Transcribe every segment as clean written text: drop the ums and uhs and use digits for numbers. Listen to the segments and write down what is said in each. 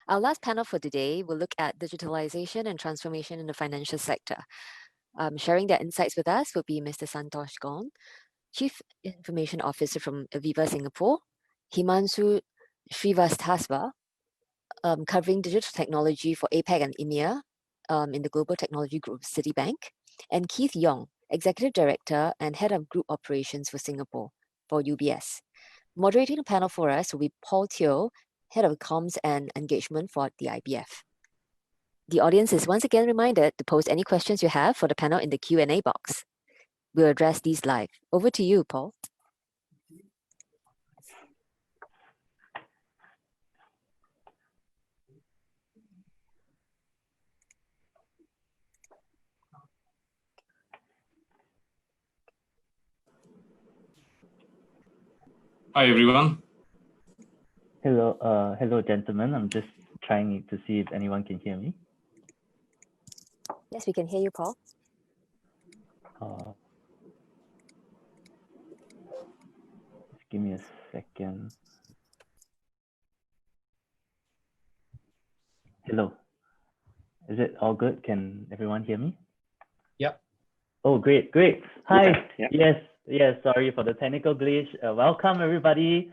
Our last panel for today will look at digitalization and transformation in the financial sector. Sharing their insights with us will be Mr. Santosh Gaun, Chief Information Officer from Aviva Singapore, Himanshu Srivastava, covering digital technology for APAC and EMEA in the Global Technology Group Citibank, and Keith Yong, Executive Director and Head of Group Operations for Singapore for UBS. Moderating the panel for us will be Paul Teo, Head of Comms and Engagement for the IBF. The audience is once again reminded to post any questions you have for the panel in the Q&A box. We'll address these live. Over to you, Paul. Hi, everyone. Hello, hello, gentlemen. I'm just trying to see if anyone can hear me. Yes, we can hear you, Paul. Just give me a second. Hello. Is it all good? Can everyone hear me? Yep. Oh, great, great. Hi. Okay. Yep. Yes. Sorry for the technical glitch. Welcome, everybody.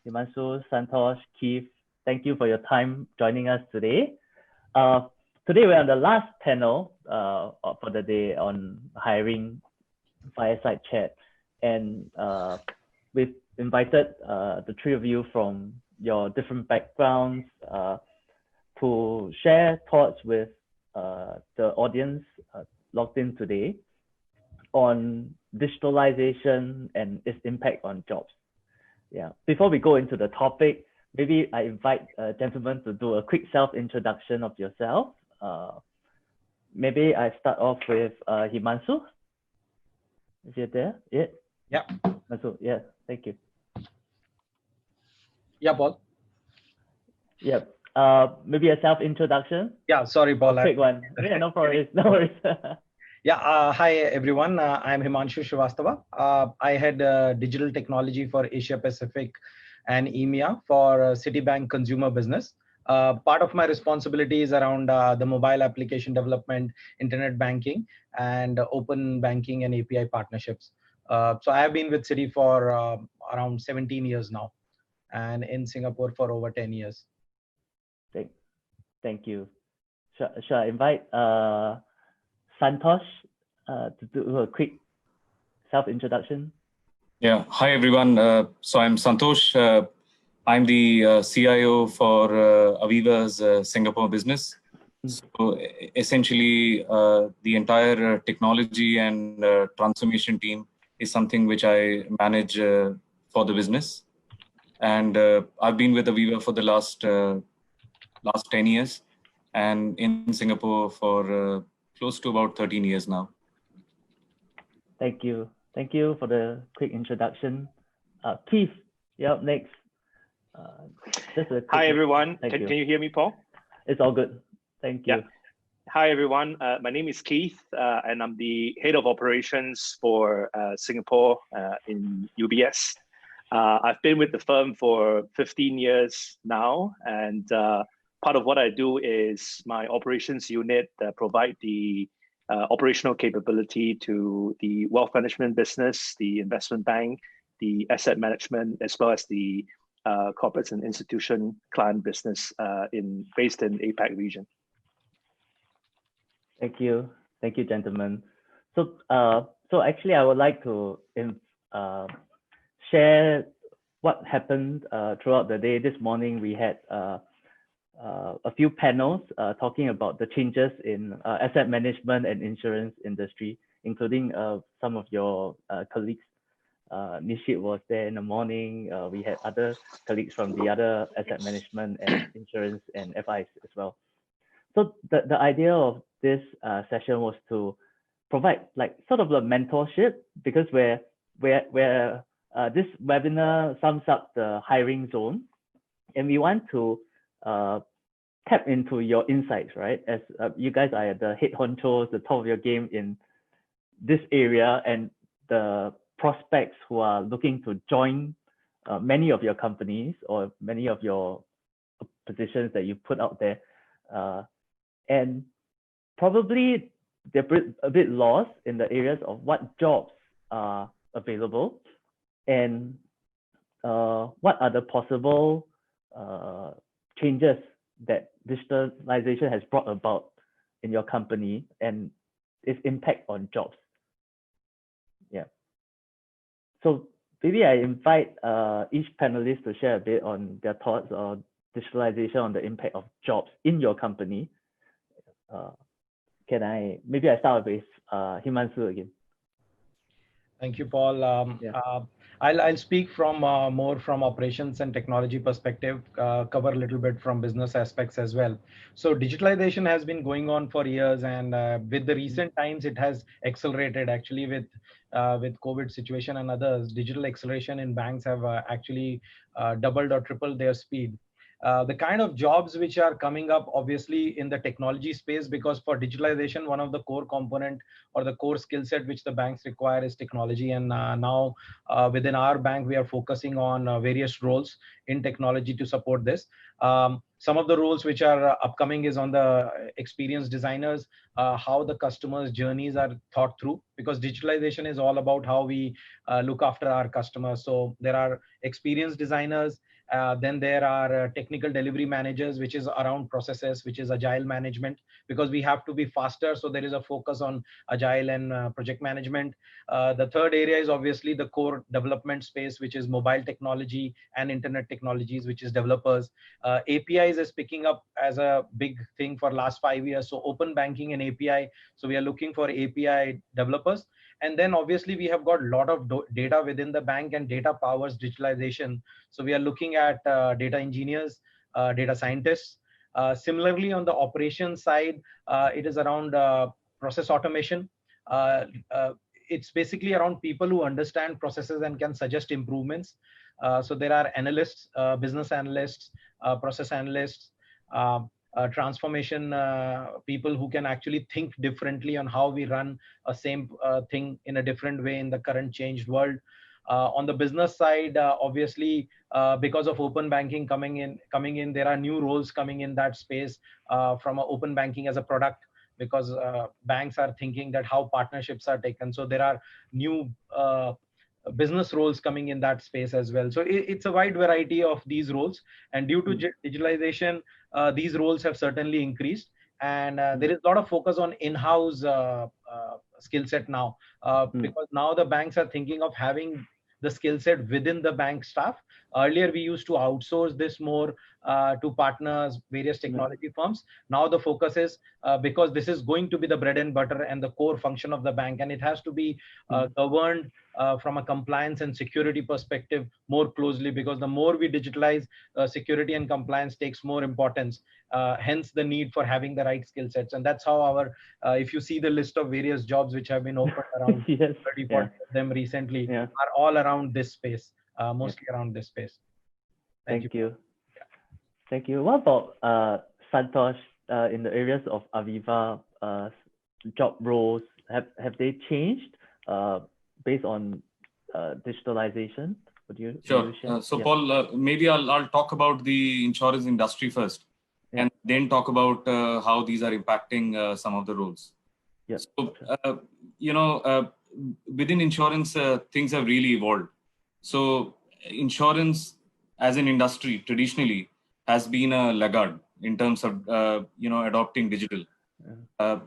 Himanshu, Santosh, Keith, thank you for your time joining us today. Today we're on the last panel for the day on hiring Fireside Chat, and we've invited the three of you from your different backgrounds to share thoughts with the audience logged in today on digitalization and its impact on jobs. Yeah. Before we go into the topic, maybe I invite gentlemen to do a quick self-introduction of yourself. Maybe I start off with Himanshu. Is he there? Yeah. Yeah. Himanshu, yeah. Thank you. Yeah, Paul. Yeah. Maybe a self-introduction. Yeah. Sorry, Paul. A quick one. Yeah. No worries. No worries. Yeah. Hi, everyone. I'm Himanshu Srivastava. I head digital technology for Asia Pacific and EMEA for Citibank consumer business. Part of my responsibility is around the mobile application development, internet banking, and open banking and API partnerships. So I have been with Citi for around 17 years now, and in Singapore for over 10 years. Thank you. Shall I invite Santosh to do a quick self-introduction? Yeah. Hi, everyone. So I'm Santosh. I'm the CIO for Aviva's Singapore business. So essentially, the entire technology and transformation team is something which I manage for the business. And I've been with Aviva for the last 10 years, and in Singapore for close to about 13 years now. Thank you. Thank you for the quick introduction. Keith, you're up next. Hi, everyone. Can you hear me, Paul? It's all good. Thank you. Yeah. Hi, everyone. My name is Keith, and I'm the head of operations for Singapore in UBS. I've been with the firm for 15 years now, and part of what I do is my operations unit provide the operational capability to the wealth management business, the investment bank, the asset management, as well as the corporates and institution client business based in APAC region. Thank you, gentlemen. So actually, I would like to share what happened throughout the day. This morning, we had a few panels talking about the changes in asset management and insurance industry, including some of your colleagues. Nishit was there in the morning. We had other colleagues from the other asset management and insurance and FIs as well. So the idea of this session was to provide like sort of a mentorship, because where this webinar sums up the hiring zone, and we want to tap into your insights, right? As you guys are the head honchos, the top of your game in this area, and the prospects who are looking to join many of your companies or many of your positions that you put out there, and probably they're a bit lost in the areas of what jobs are available and what are the possible changes that digitalization has brought about in your company and its impact on jobs. Yeah. So maybe I invite each panelist to share a bit on their thoughts on digitalization on the impact of jobs in your company. Maybe I start with Himanshu again. Thank you, Paul. I'll speak from more from operations and technology perspective, cover a little bit from business aspects as well. So digitalization has been going on for years, and with the recent times, it has accelerated actually with COVID situation and others. Digital acceleration in banks have actually doubled or tripled their speed. The kind of jobs which are coming up obviously in the technology space, because for digitalization, one of the core component or the core skill set which the banks require is technology. And now within our bank, we are focusing on various roles in technology to support this. Some of the roles which are upcoming is on the experience designers, how the customers' journeys are thought through, because digitalization is all about how we look after our customers. So there are experience designers, then there are technical delivery managers, which is around processes, which is agile management, because we have to be faster. So there is a focus on agile and project management. The third area is obviously the core development space, which is mobile technology and internet technologies, which is developers. APIs is picking up as a big thing for last 5 years. So open banking and API. So we are looking for API developers. And then obviously we have got a lot of data within the bank, and data powers digitalization. So we are looking at data engineers, data scientists. Similarly, on the operations side, it is around process automation. It's basically around people who understand processes and can suggest improvements. So there are analysts, business analysts, process analysts, transformation people who can actually think differently on how we run a same thing in a different way in the current changed world. On the business side, obviously, because of open banking coming in, there are new roles coming in that space from open banking as a product, because banks are thinking that how partnerships are taken. So there are new business roles coming in that space as well. So it's a wide variety of these roles, and due to digitalization, these roles have certainly increased, and there is a lot of focus on in-house skill set now, because now the banks are thinking of having the skill set within the bank staff. Earlier, we used to outsource this more to partners, various technology firms. Now the focus is, because this is going to be the bread and butter and the core function of the bank, and it has to be governed from a compliance and security perspective more closely, because the more we digitalize, security and compliance takes more importance. Hence the need for having the right skill sets. And that's how our, if you see the list of various jobs which have been opened around 30, 40 of them recently, are all around this space, mostly around this space. Thank you. Thank you. What about Santosh, in the areas of Aviva job roles? Have they changed based on digitalization? Would you share? So Paul, maybe I'll talk about the insurance industry first, and then talk about how these are impacting some of the roles. So, within insurance, things have really evolved. So insurance as an industry traditionally has been a laggard in terms of adopting digital.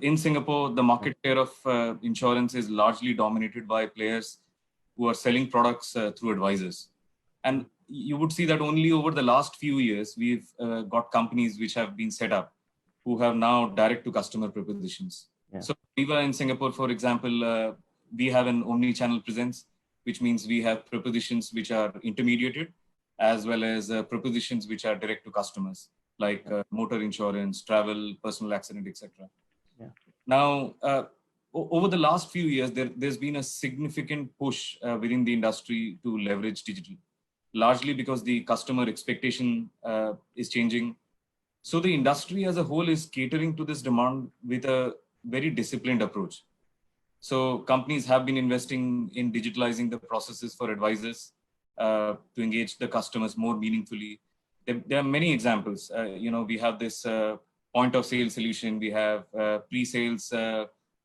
In Singapore, the market share of insurance is largely dominated by players who are selling products through advisors. And you would see that only over the last few years, we've got companies which have been set up who have now direct to customer propositions. So Aviva in Singapore, for example, we have an omni-channel presence, which means we have propositions which are intermediated, as well as propositions which are direct to customers, like motor insurance, travel, personal accident, etc. Now, over the last few years, there's been a significant push within the industry to leverage digital, largely because the customer expectation is changing. So the industry as a whole is catering to this demand with a very disciplined approach. So companies have been investing in digitalizing the processes for advisors to engage the customers more meaningfully. there are many examples. We have this point of sale solution, we have pre-sales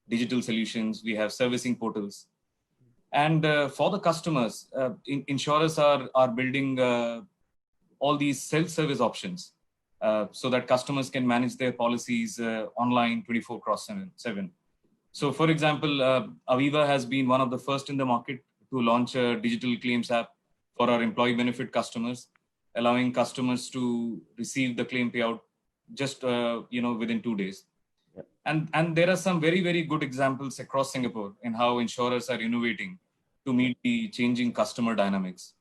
digital solutions, we have servicing portals. And for the customers, insurers are building all these self-service options so that customers can manage their policies online 24/7. So for example, Aviva has been one of the first in the market to launch a digital claims app for our employee benefit customers, allowing customers to receive the claim payout just within 2 days. Yep. And there are some very, very good examples across Singapore in how insurers are innovating to meet the changing customer dynamics.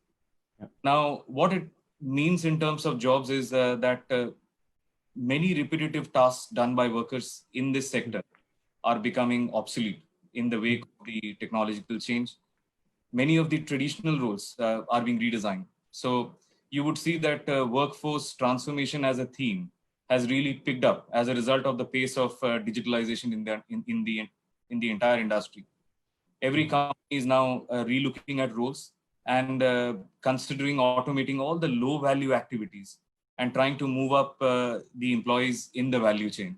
Yep. Now, what it means in terms of jobs is that many repetitive tasks done by workers in this sector are becoming obsolete in the wake of the technological change. Many of the traditional roles are being redesigned. So you would see that workforce transformation as a theme has really picked up as a result of the pace of digitalization in the entire industry. Every company is now relooking at roles and considering automating all the low value activities and trying to move up the employees in the value chain.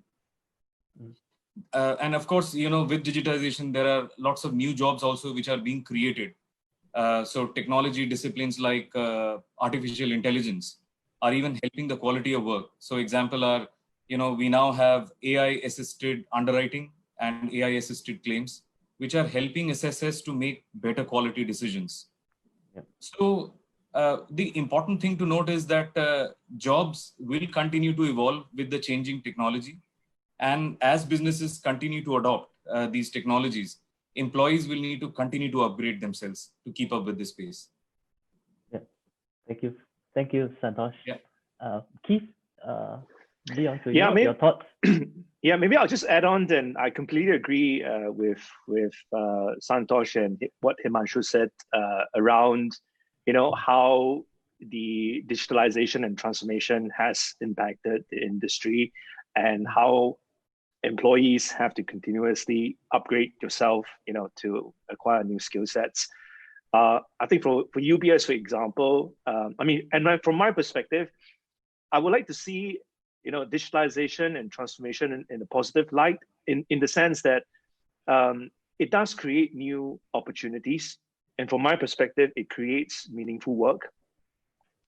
And of course, with digitization, there are lots of new jobs also which are being created. So technology disciplines like artificial intelligence are even helping the quality of work. So example are, we now have AI assisted underwriting and AI assisted claims, which are helping assessors to make better quality decisions. Yep. So the important thing to note is that jobs will continue to evolve with the changing technology. And as businesses continue to adopt these technologies, employees will need to continue to upgrade themselves to keep up with this pace. Yeah, thank you. Thank you, Santosh. Yeah. Keith, Leon, so your thoughts? Yeah, maybe I'll just add on then. I completely agree with Santosh and what Himanshu said around, how the digitalization and transformation has impacted the industry and how employees have to continuously upgrade yourself, to acquire new skill sets. I think for UBS, for example, from my perspective, I would like to see, digitalization and transformation in a positive light, in the sense that it does create new opportunities. And from my perspective, it creates meaningful work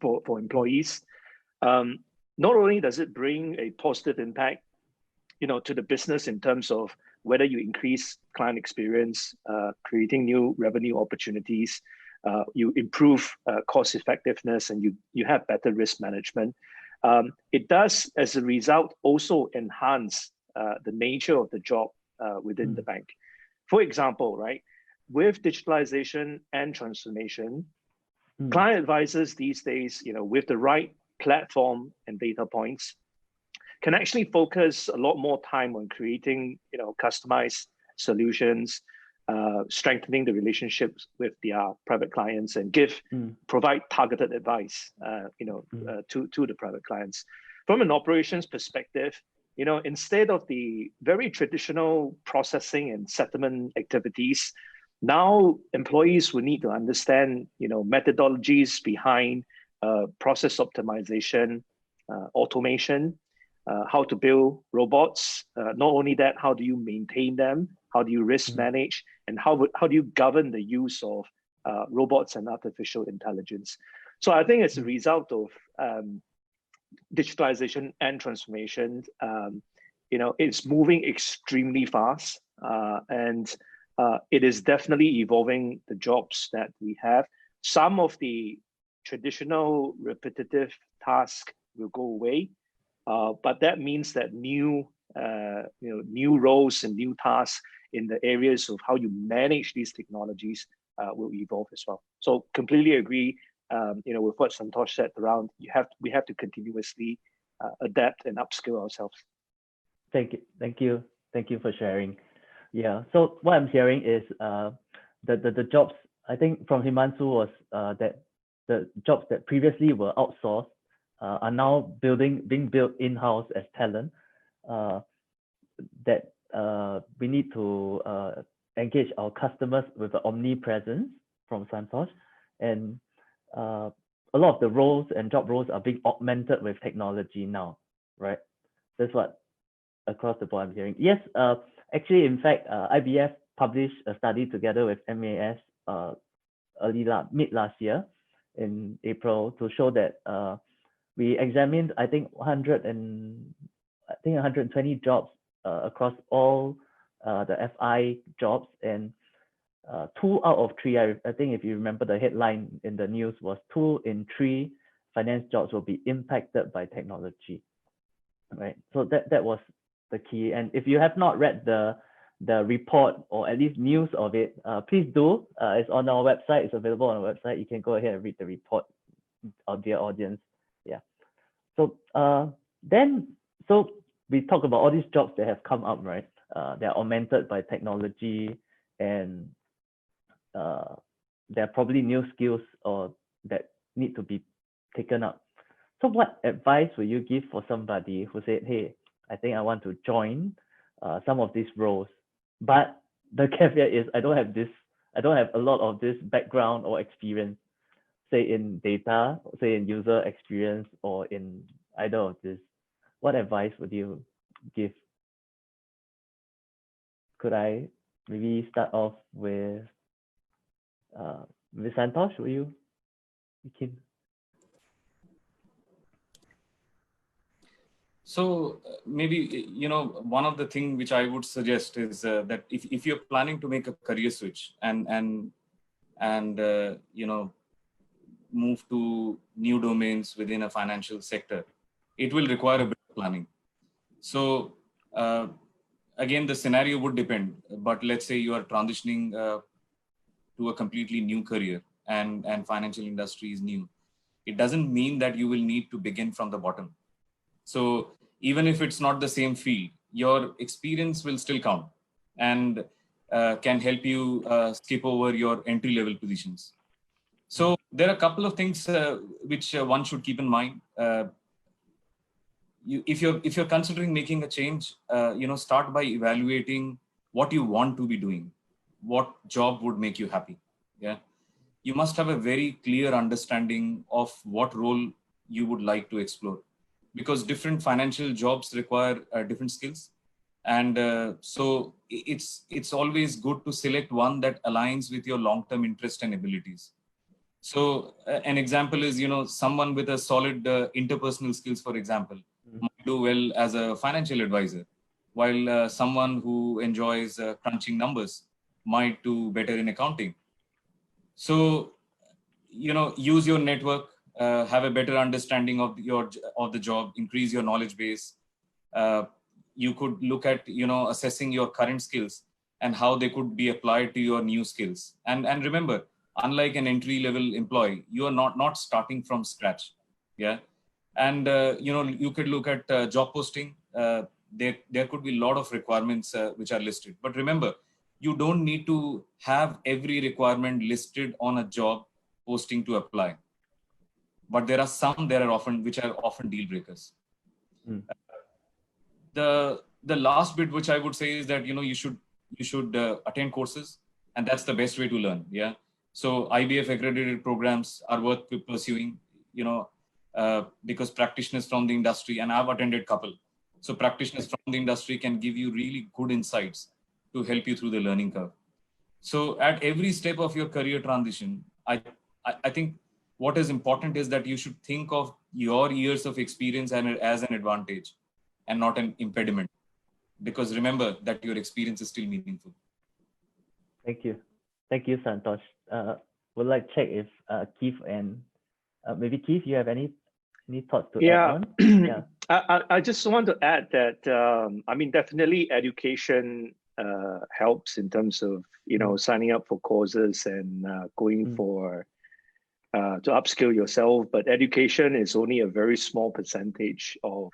for employees. Not only does it bring a positive impact, to the business in terms of whether you increase client experience, creating new revenue opportunities, you improve cost effectiveness, and you have better risk management. It does, as a result, also enhance the nature of the job within the bank. For example, right, with digitalization and transformation, client advisors these days, with the right platform and data points, can actually focus a lot more time on creating, customized solutions, strengthening the relationships with their private clients, and provide targeted advice, to the private clients. From an operations perspective, instead of the very traditional processing and settlement activities, now employees will need to understand, methodologies behind process optimization, automation, how to build robots. Not only that, how do you maintain them? How do you risk manage? And how do you govern the use of robots and artificial intelligence? So I think as a result of digitalization and transformation, it's moving extremely fast, and it is definitely evolving the jobs that we have. Some of the traditional repetitive tasks will go away, but that means that new roles and new tasks in the areas of how you manage these technologies will evolve as well. So completely agree, with what Santosh said around we have to continuously adapt and upskill ourselves. Thank you for sharing. Yeah. So what I'm hearing is the jobs, I think from Himanshu, was that the jobs that previously were outsourced are now being built in-house as talent. That we need to engage our customers with the omnipresence from Santosh, and a lot of the roles and job roles are being augmented with technology now, right? That's what across the board I'm hearing. Yes, actually, in fact, IBF published a study together with MAS mid last year in April to show that we examined, I think 120 jobs across all the FI jobs, and 2 out of 3, I think if you remember the headline in the news was 2 in 3 finance jobs will be impacted by technology, right? So that was the key. And if you have not read the report or at least news of it, please do. It's on our website. It's available on our website. You can go ahead and read the report, dear audience. Yeah. So so we talk about all these jobs that have come up, right? They're augmented by technology, and there are probably new skills or that need to be taken up. So what advice would you give for somebody who said, hey, I think I want to join some of these roles, but the caveat is I don't have a lot of this background or experience, say in data, say in user experience, or in either of this. What advice would you give? Could I maybe start off with Santosh? Will you? So maybe, one of the things which I would suggest is that if you're planning to make a career switch and move to new domains within a financial sector, it will require a bit of planning. So again, the scenario would depend, but let's say you are transitioning to a completely new career and financial industry is new. It doesn't mean that you will need to begin from the bottom. So even if it's not the same field, your experience will still count and can help you skip over your entry-level positions. So there are a couple of things which one should keep in mind. If you're considering making a change, start by evaluating what you want to be doing, what job would make you happy. Yeah, you must have a very clear understanding of what role you would like to explore, because different financial jobs require different skills, and so it's always good to select one that aligns with your long-term interest and abilities. So an example is, someone with a solid interpersonal skills, for example, might do well as a financial advisor, while someone who enjoys crunching numbers might do better in accounting. So, use your network, have a better understanding of the job, increase your knowledge base. You could look at, assessing your current skills and how they could be applied to your new skills. And remember, unlike an entry-level employee, you are not starting from scratch. Yeah. And, you could look at job posting. There could be a lot of requirements which are listed. But remember, you don't need to have every requirement listed on a job posting to apply. But there are some which are often deal breakers. The last bit which I would say is that, you should attend courses, and that's the best way to learn. Yeah. So IBF accredited programs are worth pursuing, because practitioners from the industry, and I've attended a couple. So practitioners from the industry can give you really good insights to help you through the learning curve. So at every step of your career transition, I think what is important is that you should think of your years of experience as an advantage and not an impediment, because remember that your experience is still meaningful. Thank you, Santosh. Would like to check if Keith and maybe Keith, you have any thoughts to add on? Yeah. I just want to add that definitely education helps in terms of signing up for courses and going for to upskill yourself, but education is only a very small percentage of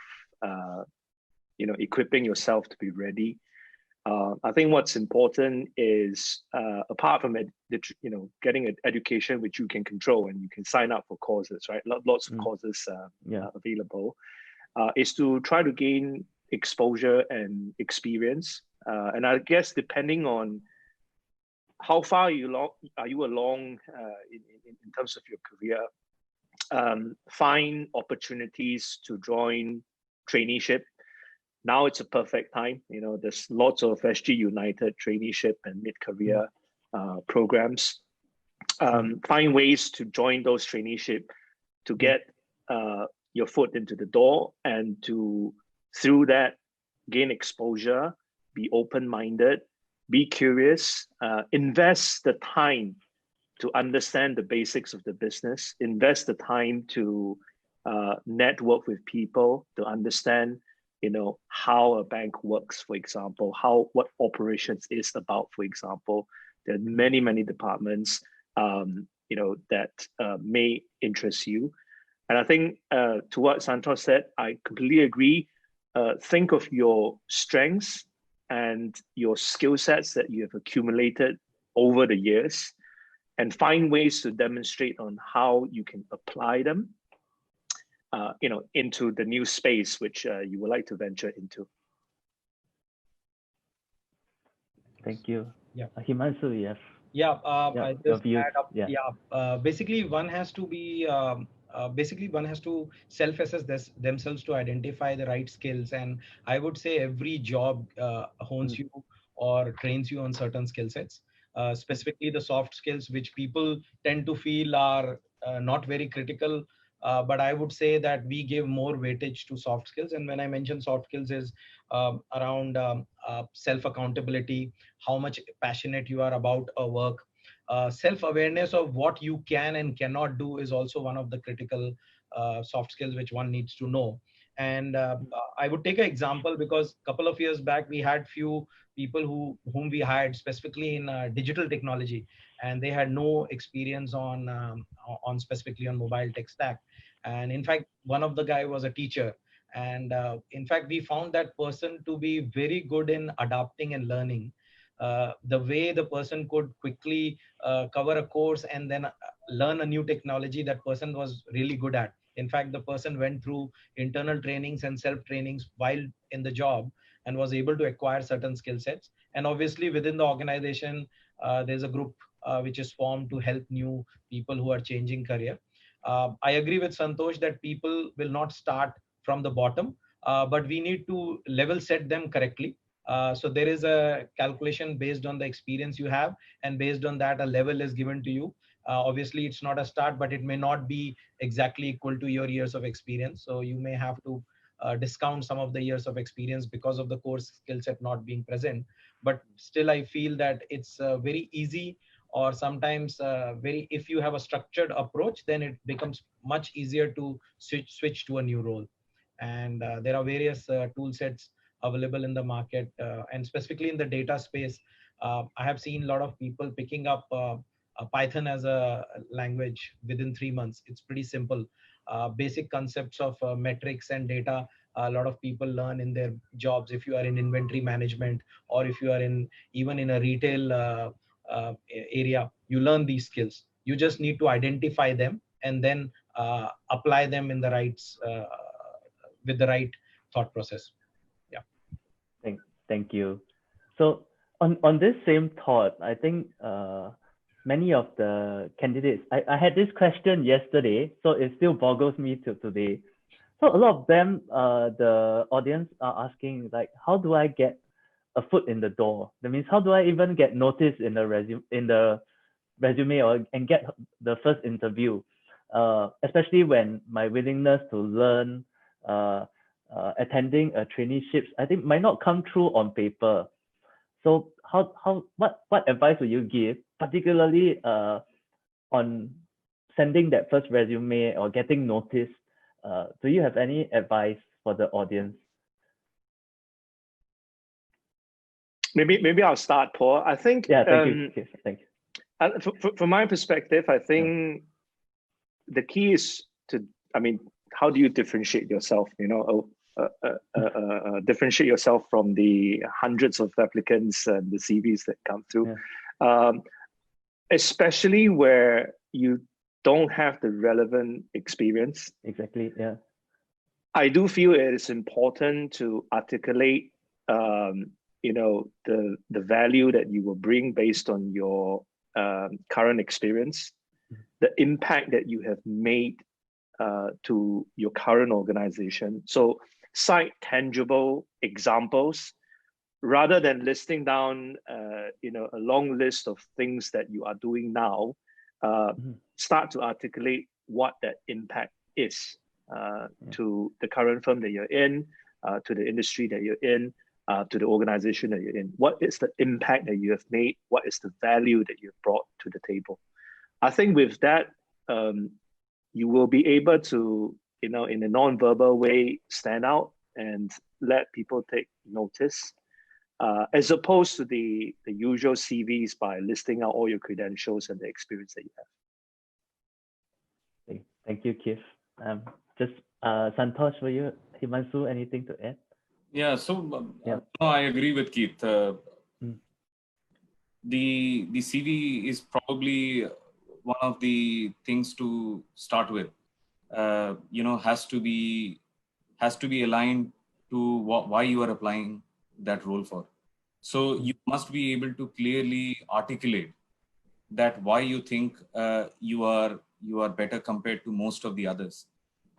equipping yourself to be ready. I think what's important is apart from getting an education which you can control and you can sign up for courses, right? Lots of courses available, is to try to gain exposure and experience. And I guess depending on how far are you along in terms of your career, find opportunities to join traineeship. Now it's a perfect time. There's lots of SGUnited traineeship and mid-career programs. Find ways to join those traineeship to get your foot into the door and to, through that, gain exposure, be open-minded, be curious, invest the time to understand the basics of the business, invest the time to network with people, to understand, how a bank works, for example, what operations is about, for example. There are many, many departments, that may interest you. And I think to what Santosh said, I completely agree. Think of your strengths and your skill sets that you have accumulated over the years, and find ways to demonstrate on how you can apply them, into the new space which you would like to venture into. Thank you. Yeah. Himanshu, yes. Yeah, I just add up. Yeah. Basically, one has to be. One has to self-assess themselves to identify the right skills, and I would say every job hones you or trains you on certain skill sets, specifically the soft skills, which people tend to feel are not very critical. But I would say that we give more weightage to soft skills, and when I mention soft skills is around self-accountability, how much passionate you are about a work. Self-awareness of what you can and cannot do is also one of the critical soft skills which one needs to know. And I would take an example, because a couple of years back we had few people whom we hired specifically in digital technology, and they had no experience on specifically on mobile tech stack. And in fact, one of the guy was a teacher, and in fact we found that person to be very good in adapting and learning. The way the person could quickly cover a course and then learn a new technology, that person was really good at. In fact, the person went through internal trainings and self trainings while in the job and was able to acquire certain skill sets. And obviously within the organization, there's a group which is formed to help new people who are changing career. I agree with Santosh that people will not start from the bottom, but we need to level set them correctly. So there is a calculation based on the experience you have, and based on that a level is given to you. Obviously it's not a start, but it may not be exactly equal to your years of experience, so you may have to discount some of the years of experience because of the course skill set not being present. But still I feel that it's very easy, or sometimes if you have a structured approach, then it becomes much easier to switch to a new role. And there are various tool sets available in the market, and specifically in the data space. I have seen a lot of people picking up Python as a language within 3 months. It's pretty simple. Basic concepts of metrics and data, a lot of people learn in their jobs. If you are in inventory management, or if you are even in a retail area, you learn these skills. You just need to identify them and then apply them in the with the right thought process. Thank you. So on this same thought, I think many of the candidates, I had this question yesterday, so it still boggles me till today. So a lot of them, the audience are asking, like, how do I get a foot in the door? That means, how do I even get noticed in the resume and get the first interview? Especially when my willingness to learn, attending traineeships, I think might not come through on paper. So what advice would you give, particularly on sending that first resume or getting noticed? Do you have any advice for the audience? Maybe I'll start, Paul. I think thank you. From my perspective, I think the key is how do you differentiate yourself? Differentiate yourself from the hundreds of applicants and the CVs that come through, especially where you don't have the relevant experience. Exactly. Yeah. I do feel it is important to articulate, the value that you will bring based on your current experience, the impact that you have made to your current organization. So cite tangible examples rather than listing down a long list of things that you are doing now. Start to articulate what that impact is to the current firm that you're in, to the industry that you're in, to the organization that you're in. What is the impact that you have made? What is the value that you've brought to the table? I think with that, you will be able to, in a non-verbal way, stand out and let people take notice, as opposed to the usual CVs by listing out all your credentials and the experience that you have. Thank you, Keith. Just Santosh, for you, Himanshu, anything to add? Yeah, so I agree with Keith. The CV is probably one of the things to start with. Has to be aligned to why you are applying that role for. So you must be able to clearly articulate that why you think you are better compared to most of the others.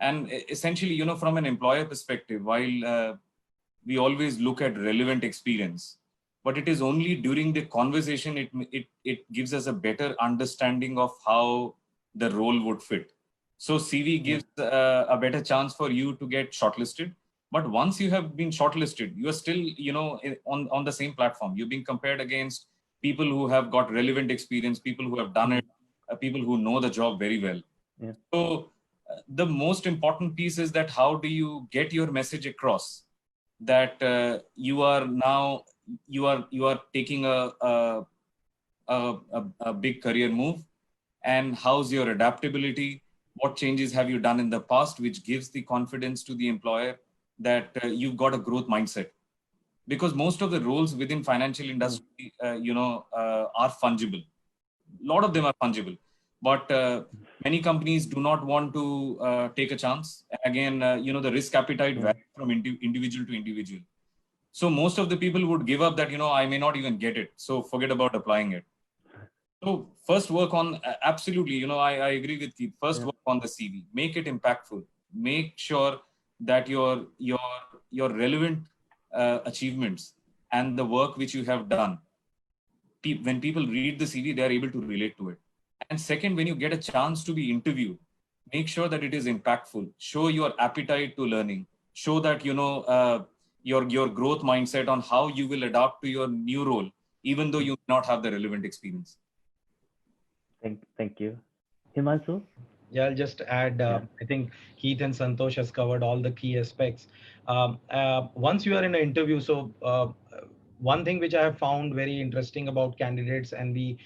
And essentially, from an employer perspective, while we always look at relevant experience, but it is only during the conversation it gives us a better understanding of how the role would fit. So CV gives a better chance for you to get shortlisted. But once you have been shortlisted, you are still, on the same platform. You're being compared against people who have got relevant experience, people who have done it, people who know the job very well. Yeah. So the most important piece is that how do you get your message across that you are taking a big career move, and how's your adaptability? What changes have you done in the past, which gives the confidence to the employer that you've got a growth mindset? Because most of the roles within financial industry, are fungible. A lot of them are fungible, but many companies do not want to take a chance. Again, the risk appetite varies from individual to individual. So most of the people would give up that, I may not even get it. So forget about applying it. So first work on, absolutely, I agree with you. First work on the CV, make it impactful, make sure that your relevant achievements and the work which you have done, when people read the CV, they are able to relate to it. And second, when you get a chance to be interviewed, make sure that it is impactful. Show your appetite to learning. Show that, your growth mindset on how you will adapt to your new role, even though you may not have the relevant experience. Thank you. Himanshu? Yeah, I'll just add, I think Keith and Santosh has covered all the key aspects. Once you are in an interview, so one thing which I have found very interesting about candidates, and we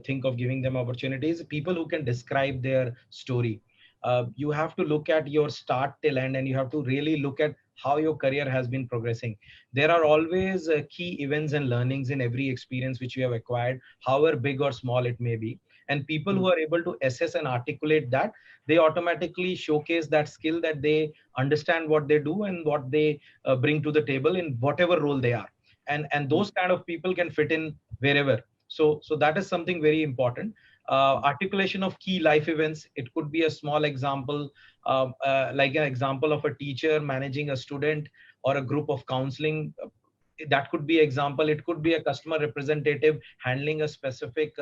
think of giving them opportunities, people who can describe their story. You have to look at your start till end, and you have to really look at how your career has been progressing. There are always key events and learnings in every experience which you have acquired, however big or small it may be. And people who are able to assess and articulate that, they automatically showcase that skill, that they understand what they do and what they bring to the table in whatever role they are. And those kind of people can fit in wherever. So that is something very important. Articulation of key life events. It could be a small example, like an example of a teacher managing a student or a group of counseling. That could be example. It could be a customer representative handling a specific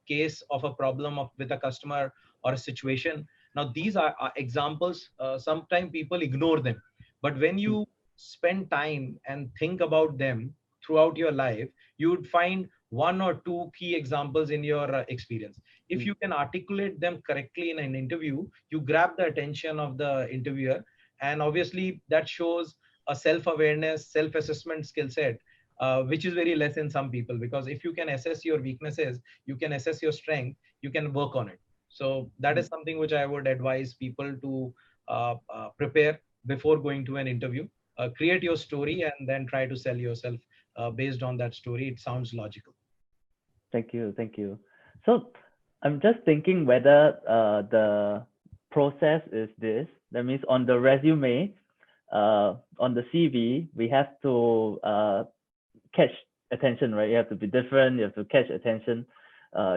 case of a problem with a customer or a situation. Now these are examples. Sometimes people ignore them, but when you spend time and think about them throughout your life, you would find one or two key examples in your experience. If you can articulate them correctly in an interview, you grab the attention of the interviewer, and obviously that shows a self-awareness, self-assessment skill set, which is very less in some people. Because if you can assess your weaknesses, you can assess your strength, you can work on it. So that is something which I would advise people to prepare before going to an interview. Create your story and then try to sell yourself based on that story. It sounds logical. Thank you. So I'm just thinking whether the process is this. That means on the resume, on the CV, we have to catch attention, right? You have to be different. You have to catch attention.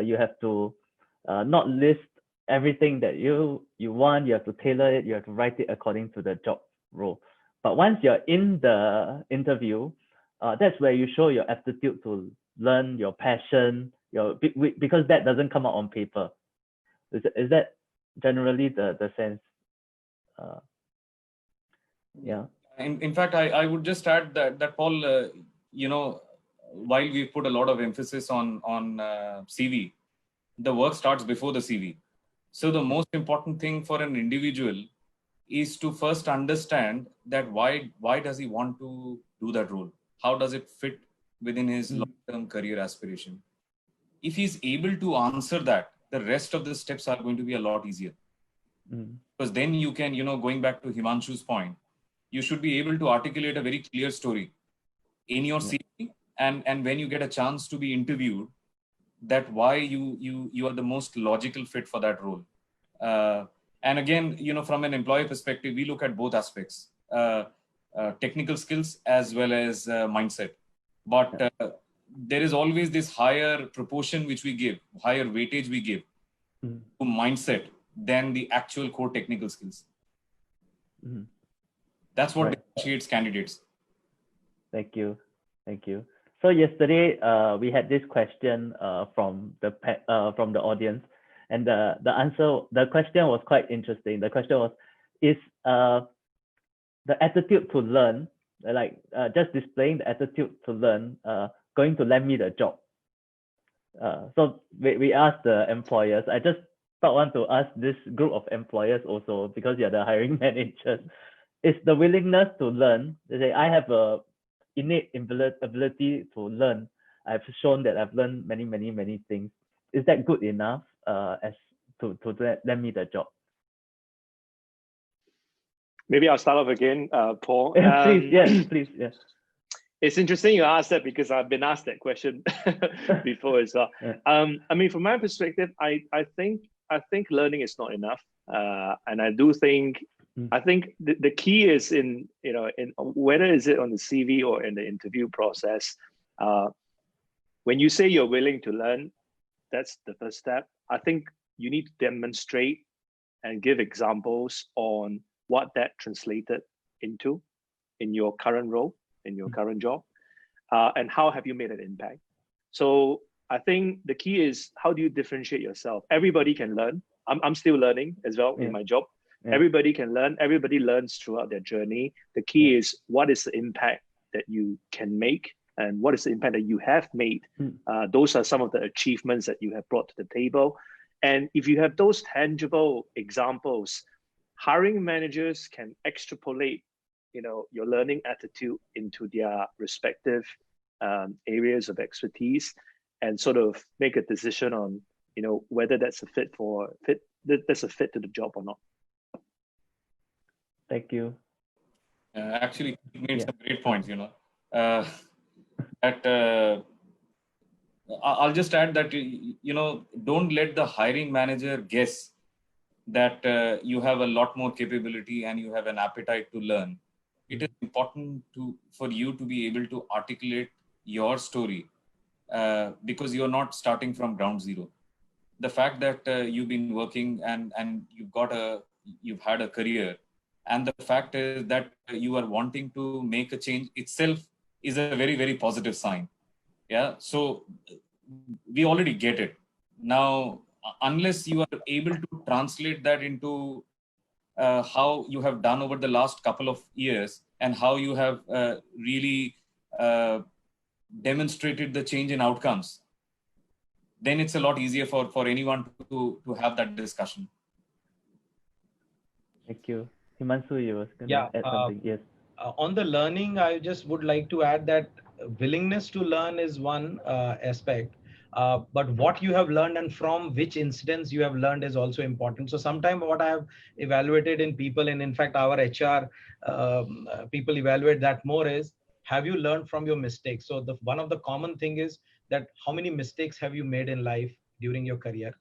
You have to not list everything that you want, you have to tailor it, you have to write it according to the job role. But once you're in the interview, that's where you show your aptitude to learn, your passion, because that doesn't come out on paper. Is that generally the sense? Yeah. In fact, I would just add that Paul, while we put a lot of emphasis on CV, the work starts before the CV. So the most important thing for an individual is to first understand that why does he want to do that role? How does it fit within his long-term career aspiration? If he's able to answer that, the rest of the steps are going to be a lot easier. Because then you can, going back to Himanshu's point, you should be able to articulate a very clear story in your CV, and when you get a chance to be interviewed, that why you are the most logical fit for that role. And again, from an employer perspective, we look at both aspects, technical skills as well as mindset. But there is always this higher proportion which we give, higher weightage we give to mindset than the actual core technical skills. That's what differentiates candidates. Thank you. So yesterday we had this question from the audience, and the question was quite interesting. The question was, is the attitude to learn, just displaying the attitude to learn, going to land me the job? So we asked the employers. I just want to ask this group of employers also, because you're the hiring managers. Is the willingness to learn, they say, I have a innate ability to learn. I've shown that I've learned many things. Is that good enough as to land me the job? Maybe I'll start off again, Paul. Please, yes, please. Yeah. It's interesting you asked that, because I've been asked that question before as well. I mean, from my perspective, I think learning is not enough, and I do think. I think the key is in whether is it on the CV or in the interview process. When you say you're willing to learn, that's the first step. I think you need to demonstrate and give examples on what that translated into in your current role, in your current job, and how have you made an impact. So I think the key is, how do you differentiate yourself? Everybody can learn. I'm still learning as well in my job. Everybody can learn. Everybody learns throughout their journey. The key is, what is the impact that you can make, and what is the impact that you have made? Those are some of the achievements that you have brought to the table. And if you have those tangible examples, hiring managers can extrapolate, your learning attitude into their respective areas of expertise, and sort of make a decision on, whether that's a fit to the job or not. Thank you. Actually, you made some great points. I'll just add that don't let the hiring manager guess that you have a lot more capability and you have an appetite to learn. It is important for you to be able to articulate your story, because you're not starting from ground zero. The fact that you've been working and you've had a career, and the fact is that you are wanting to make a change itself is a very, very positive sign. Yeah. So we already get it. Now, unless you are able to translate that into how you have done over the last couple of years, and how you have really demonstrated the change in outcomes, then it's a lot easier for anyone to have that discussion. Thank you. Himanshu, you were going to add something. Yes. On the learning, I just would like to add that willingness to learn is one aspect, but what you have learned and from which incidents you have learned is also important. So sometimes what I have evaluated in people, and in fact our HR people evaluate that more, is, have you learned from your mistakes? So one of the common thing is that how many mistakes have you made in life during your career,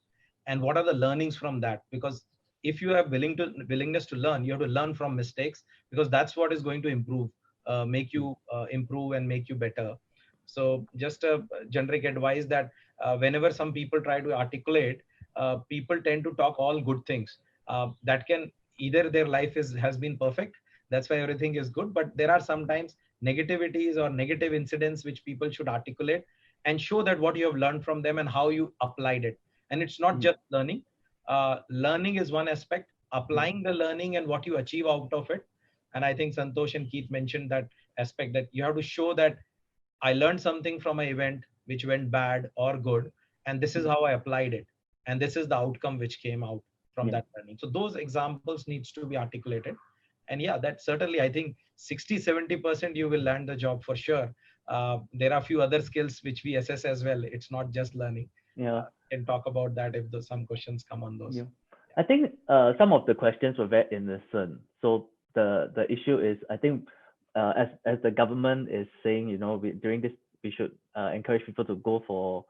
and what are the learnings from that? Because if you have willingness to learn, you have to learn from mistakes, because that's what is going to improve, make you improve and make you better. So just a generic advice that whenever some people try to articulate people tend to talk all good things. That can either their life has been perfect, that's why everything is good, but there are sometimes negativities or negative incidents which people should articulate and show that what you have learned from them and how you applied it. And it's not just learning. Learning is one aspect, applying the learning and what you achieve out of it. And I think Santosh and Keith mentioned that aspect, that you have to show that I learned something from an event which went bad or good, and this is how I applied it, and this is the outcome which came out from that learning. So those examples needs to be articulated. And yeah, that certainly, I think 60-70% you will land the job for sure. There are a few other skills which we assess as well. It's not just learning. Can talk about that if some questions come on those. I think some of the questions were very innocent. So the issue is, I think as the government is saying, during this, we should encourage people to go for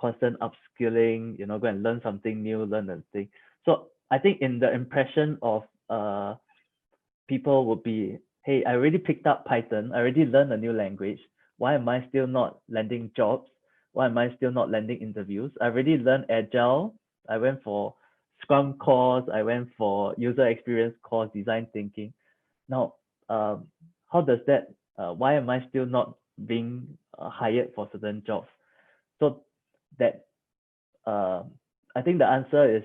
constant upskilling, go and learn something new, learn a thing. So I think in the impression of people would be, hey, I already picked up Python, I already learned a new language. Why am I still not landing jobs? Why am I still not landing interviews? I already learned Agile. I went for Scrum course. I went for user experience course, design thinking. Now, how does that, why am I still not being hired for certain jobs? So that, I think the answer is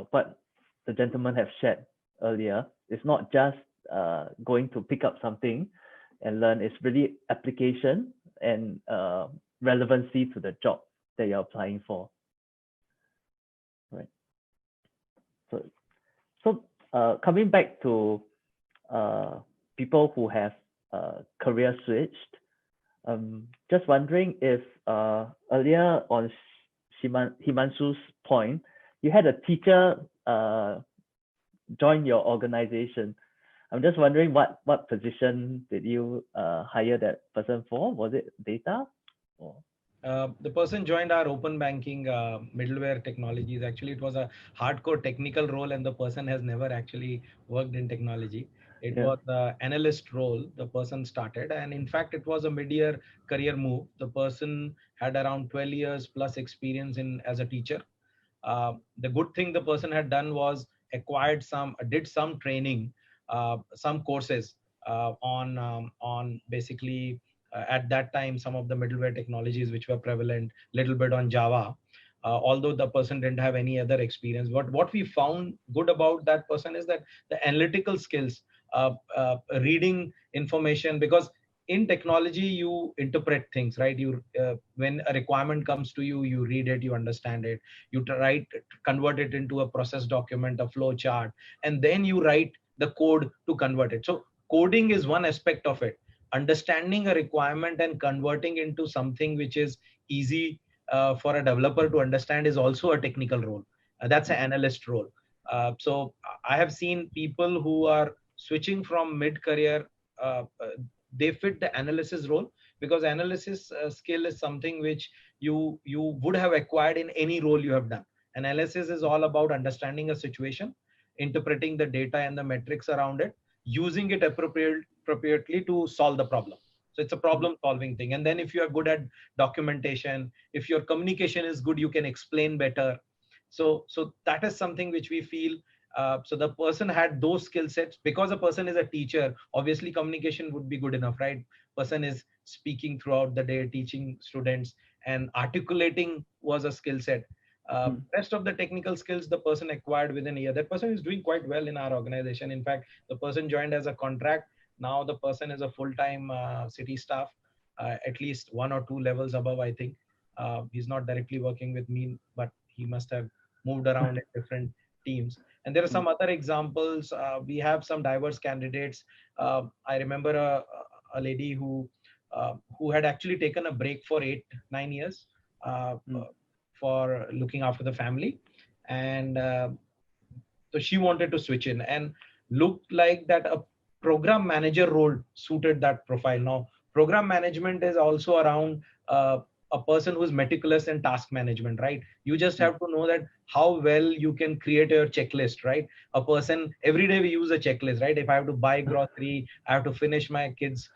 what the gentleman have shared earlier. It's not just going to pick up something and learn. It's really application and relevancy to the job that you're applying for. Right. So coming back to people who have career switched, just wondering if earlier on Himanshu's point, you had a teacher join your organization. I'm just wondering what position did you hire that person for? Was it data? Or? The person joined our open banking middleware technologies. Actually, it was a hardcore technical role, and the person has never actually worked in technology. It was the analyst role the person started, and in fact, it was a mid-year career move. The person had around 12 years plus experience as a teacher. The good thing the person had done was did some training, some courses on basically at that time some of the middleware technologies which were prevalent, little bit on Java. Although the person didn't have any other experience, but what we found good about that person is that the analytical skills, reading information, because in technology you interpret things, right? When a requirement comes to you, you read it, you understand it, you convert it into a process document, a flow chart, and then you write the code to convert it. So coding is one aspect of it. Understanding a requirement and converting into something which is easy for a developer to understand is also a technical role. That's an analyst role. So I have seen people who are switching from mid-career, they fit the analysis role, because analysis skill is something which you would have acquired in any role you have done. Analysis is all about understanding a situation, interpreting the data and the metrics around it, using it appropriately to solve the problem. So it's a problem solving thing. And then if you are good at documentation, if your communication is good, you can explain better. So that is something which we feel. So the person had those skill sets. Because a person is a teacher, obviously communication would be good enough, right? Person is speaking throughout the day, teaching students, and articulating was a skill set. Rest of the technical skills the person acquired within a year. That person is doing quite well in our organization. In fact, the person joined as a contract. Now the person is a full-time city staff, at least 1 or 2 levels above, I think. He's not directly working with me, but he must have moved around in different teams. And there are some other examples. We have some diverse candidates. I remember a lady who had actually taken a break for 8-9 years for looking after the family. And so she wanted to switch in, and looked like that a program manager role suited that profile. Now, program management is also around a person who's meticulous in task management, right? You just have to know that how well you can create your checklist, right? A person, every day we use a checklist, right? If I have to buy grocery, I have to finish my kids,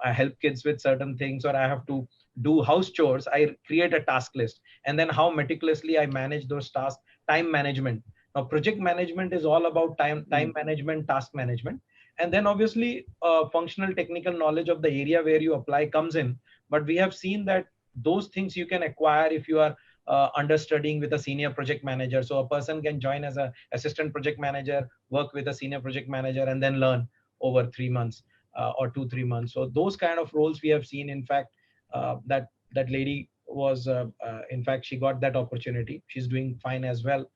help kids with certain things, or I have to do house chores, I create a task list, and then how meticulously I manage those tasks, time management. Now, project management is all about time management, task management. And then obviously functional technical knowledge of the area where you apply comes in. But we have seen that those things you can acquire if you are understudying with a senior project manager. So a person can join as an assistant project manager, work with a senior project manager, and then learn over 3 months or 2-3 months. So those kind of roles we have seen. In fact, that lady was, in fact, she got that opportunity. She's doing fine as well.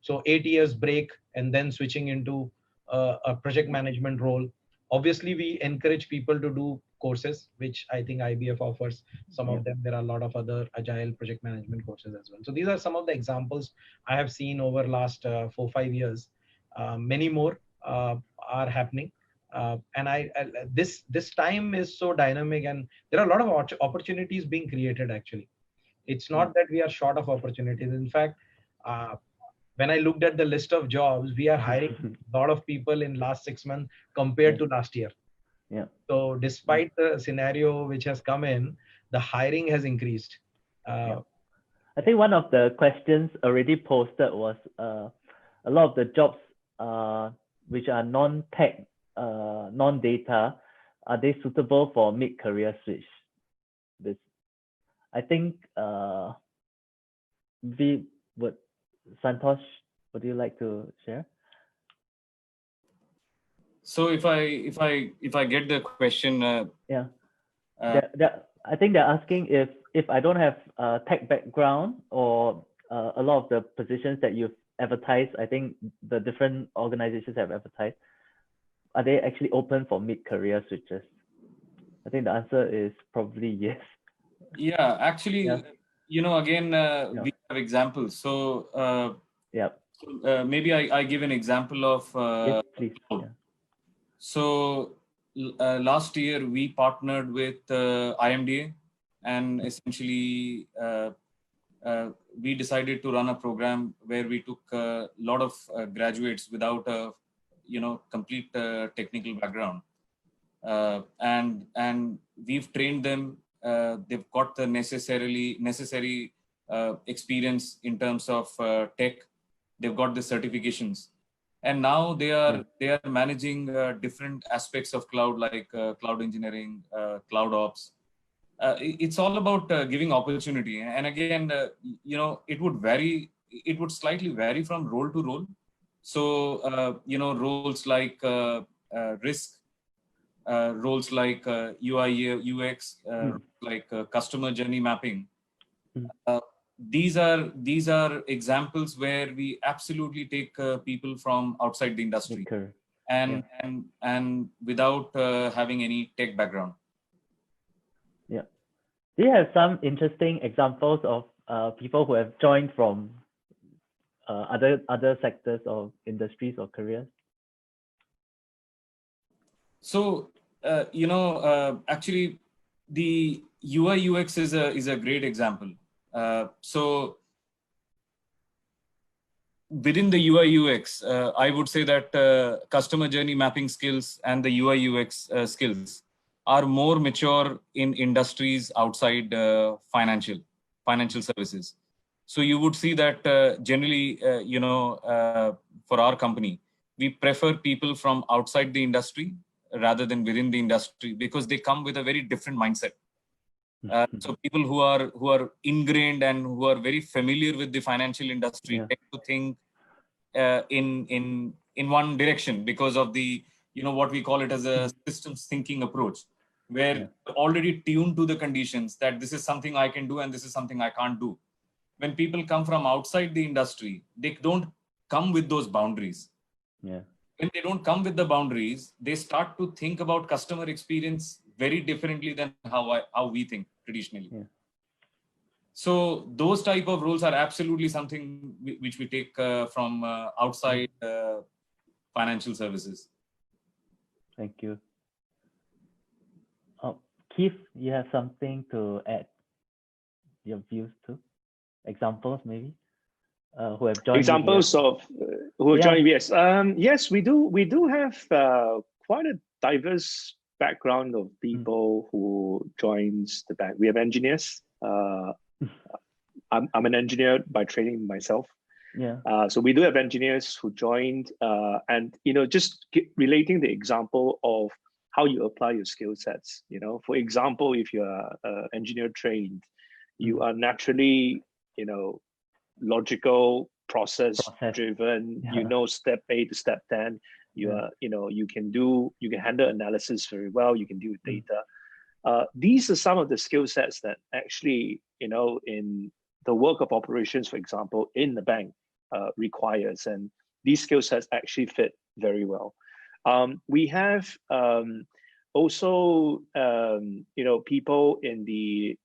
So 8 years break and then switching into a project management role. Obviously, we encourage people to do courses, which I think IBF offers some of them. There are a lot of other agile project management courses as well. So these are some of the examples I have seen over last 4-5 years. Many more are happening. And this time is so dynamic, and there are a lot of opportunities being created. Actually, it's not that we are short of opportunities. In fact, when I looked at the list of jobs, we are hiring a lot of people in last 6 months compared to last year. Yeah. So despite the scenario which has come in, the hiring has increased. I think one of the questions already posted was a lot of the jobs which are non-tech, non-data, are they suitable for mid-career switch? I think Santosh, would you like to share? So if I get the question, I think they're asking if I don't have a tech background, or a lot of the positions that you've advertised, I think the different organizations have advertised, are they actually open for mid-career switches? I think the answer is probably yes. Yeah, actually, again, we have examples. So maybe I give an example of yes, please. So last year we partnered with IMDA, and essentially we decided to run a program where we took a lot of graduates without a complete technical background, and we've trained them. They've got the necessary experience in terms of tech. They've got the certifications. And now they are managing different aspects of cloud, like cloud engineering, cloud ops. It's all about giving opportunity. And again, it would vary. It would slightly vary from role to role. So roles like risk, roles like UI, UX, like customer journey mapping. These are examples where we absolutely take people from outside the industry and without having any tech background. Yeah. Do you have some interesting examples of people who have joined from other sectors or industries or careers? So actually, the UI UX is a great example. So within the UI UX, I would say that customer journey mapping skills and the UI UX skills are more mature in industries outside financial services. So you would see that generally, for our company, we prefer people from outside the industry rather than within the industry, because they come with a very different mindset. So people who are ingrained and who are very familiar with the financial industry tend to think in one direction because of the what we call it as a systems thinking approach, where you're already tuned to the conditions that this is something I can do and this is something I can't do. When people come from outside the industry, they don't come with those boundaries. When they don't come with the boundaries, they start to think about customer experience very differently than how we think traditionally. So those type of roles are absolutely something which we take from outside financial services. Thank you. Keith, you have something to add your views to? Examples maybe? Who have joined examples UBS? of who have joined UBS. Yes, we do have quite a diverse background of people who joins the bank. We have engineers. I'm an engineer by training myself. Yeah. So we do have engineers who joined, and just relating the example of how you apply your skill sets. For example, if you are engineer trained, you are naturally, logical, process driven. Yeah. Step A to step 10. You are, you can handle analysis very well. You can deal with data. These are some of the skill sets that actually, in the work of operations, for example, in the bank requires, and these skill sets actually fit very well. We have also, people in the,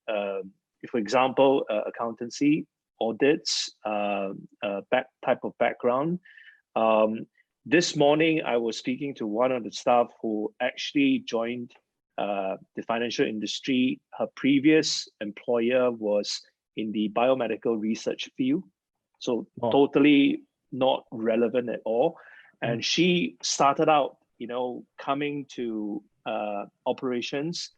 for example, accountancy, audits, type of background. This morning, I was speaking to one of the staff who actually joined the financial industry. Her previous employer was in the biomedical research field, so totally not relevant at all. And she started out, coming to operations,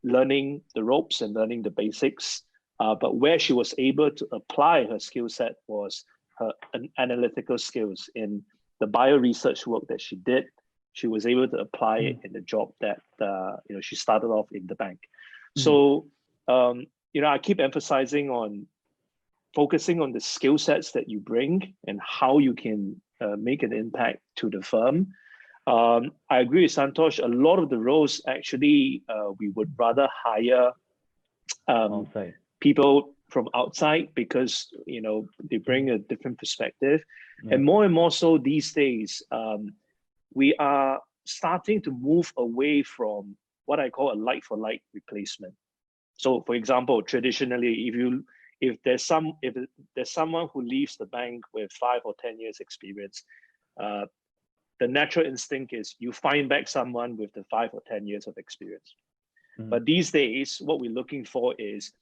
learning the ropes and learning the basics. But where she was able to apply her skill set was her analytical skills. In the bio research work that she did, she was able to apply it in the job that she started off in the bank. So I keep emphasizing on focusing on the skill sets that you bring and how you can make an impact to the firm. I agree with Santosh. A lot of the roles actually we would rather hire people from outside because they bring a different perspective, and more so these days. We are starting to move away from what I call a like-for-like replacement. So, for example, traditionally, if there's someone who leaves the bank with 5 or 10 years experience, the natural instinct is you find back someone with the 5 or 10 years of experience. But these days, what we're looking for is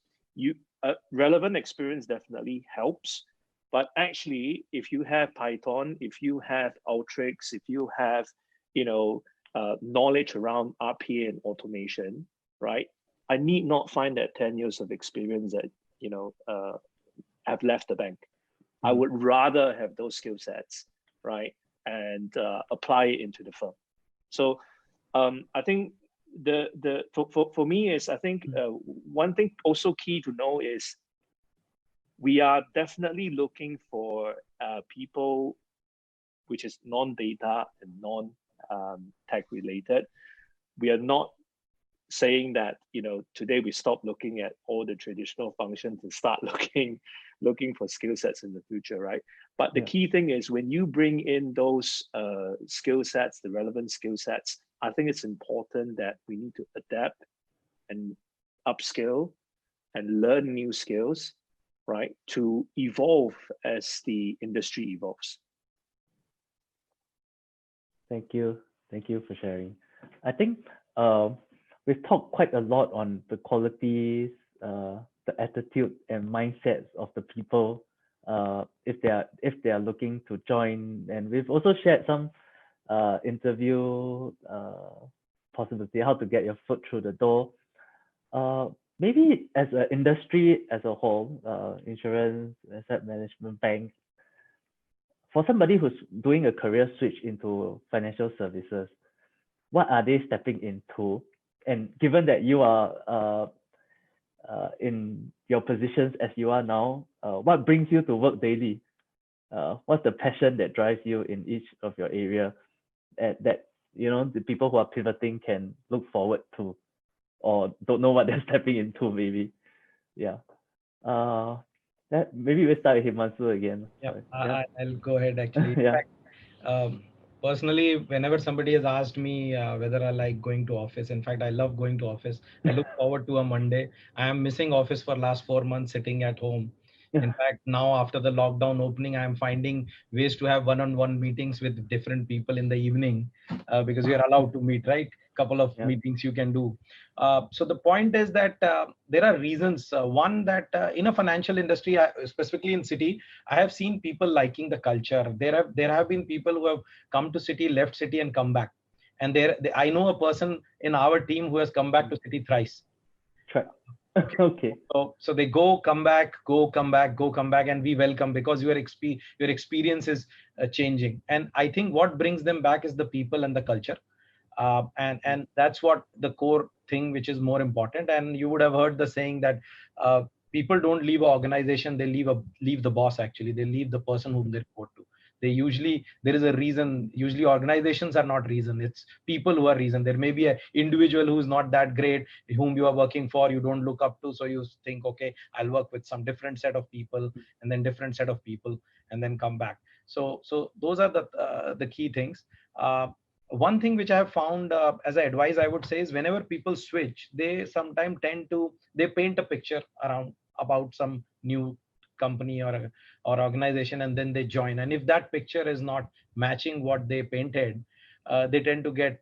relevant experience definitely helps. But actually, if you have Python, if you have Ultrix, if you have, knowledge around RPA and automation, right? I need not find that 10 years of experience that, have left the bank. I would rather have those skill sets, right? And apply it into the firm. So I think for me is, I think one thing also key to know is, we are definitely looking for people which is non-data and non-tech related. We are not saying that today we stop looking at all the traditional functions and start looking for skill sets in the future, right? But the key thing is, when you bring in those skill sets, the relevant skill sets, I think it's important that we need to adapt and upskill and learn new skills, right, to evolve as the industry evolves. Thank you for sharing. I think we've talked quite a lot on the qualities, the attitude and mindsets of the people if they are looking to join, and we've also shared some interview possibility, how to get your foot through the door. Maybe as an industry as a whole, insurance, asset management, banks, for somebody who's doing a career switch into financial services, what are they stepping into? And given that you are in your positions as you are now, what brings you to work daily? What's the passion that drives you in each of your area that the people who are pivoting can look forward to, or don't know what they're stepping into, maybe? Yeah. Maybe we'll start with Himanshu again. I'll go ahead actually. In fact, personally, whenever somebody has asked me whether I like going to office, in fact, I love going to office. I look forward to a Monday. I am missing office for last 4 months sitting at home. In fact, now after the lockdown opening, I am finding ways to have one-on-one meetings with different people in the evening because we are allowed to meet, right? Couple of meetings you can do. So the point is that there are reasons. One, that in a financial industry, specifically in city, I have seen people liking the culture. There have been people who have come to city, left city, and come back. And I know a person in our team who has come back to City thrice. Okay. So they go, come back, go, come back, go, come back, and we welcome, because your experience is changing. And I think what brings them back is the people and the culture. And that's what the core thing, which is more important. And you would have heard the saying that people don't leave an organization, they leave the boss. Actually, they leave the person whom they report to. There is a reason. Usually organizations are not reason, it's people who are reason. There may be an individual who's not that great, whom you are working for, you don't look up to, so you think, okay, I'll work with some different set of people, and then different set of people, and then come back. So those are the key things. One thing which I have found, as an advice, I would say, is whenever people switch, they sometimes they paint a picture around about some new company or organization, and then they join. And if that picture is not matching what they painted, they tend to get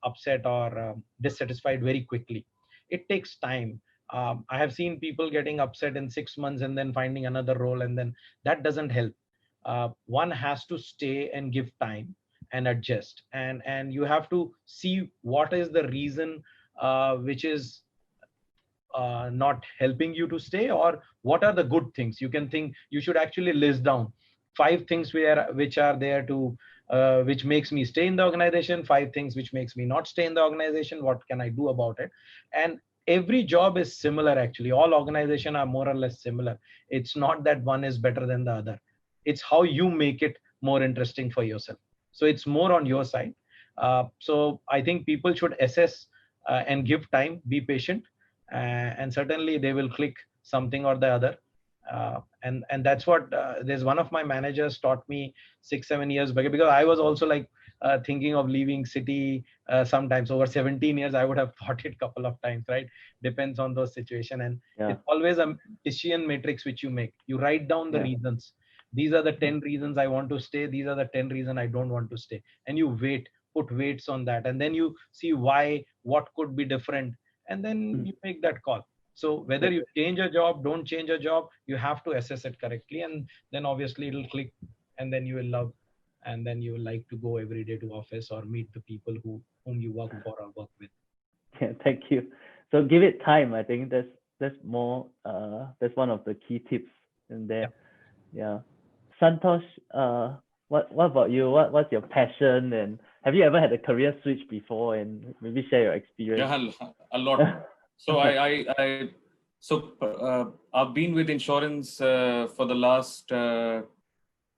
upset or dissatisfied very quickly. It takes time. I have seen people getting upset in 6 months and then finding another role, and then that doesn't help. One has to stay and give time and adjust, and you have to see what is the reason which is not helping you to stay, or what are the good things. You can think, you should actually list down 5 things which are there to which makes me stay in the organization, 5 things which makes me not stay in the organization, what can I do about it. And every job is similar. Actually, all organizations are more or less similar. It's not that one is better than the other. It's how you make it more interesting for yourself. So it's more on your side. So I think people should assess and give time, be patient, and certainly they will click something or the other. And that's what there's one of my managers taught me 6-7 years back, because I was also like thinking of leaving City. Sometimes over 17 years I would have thought it a couple of times, right? Depends on those situation. And it's always a decision matrix which you make. You write down the reasons. These are the 10 reasons I want to stay, these are the 10 reasons I don't want to stay, and you put weights on that, and then you see why, what could be different, and then you make that call. So whether you change a job, don't change a job, you have to assess it correctly, and then obviously it'll click, and then you will love, and then you will like to go every day to office or meet the people whom you work for or work with. Yeah, thank you. So give it time. I think that's more that's one of the key tips in there. Yeah. Santosh, what about you? What's your passion, and have you ever had a career switch before, and maybe share your experience? Yeah, a lot. So I've been with insurance for the last 10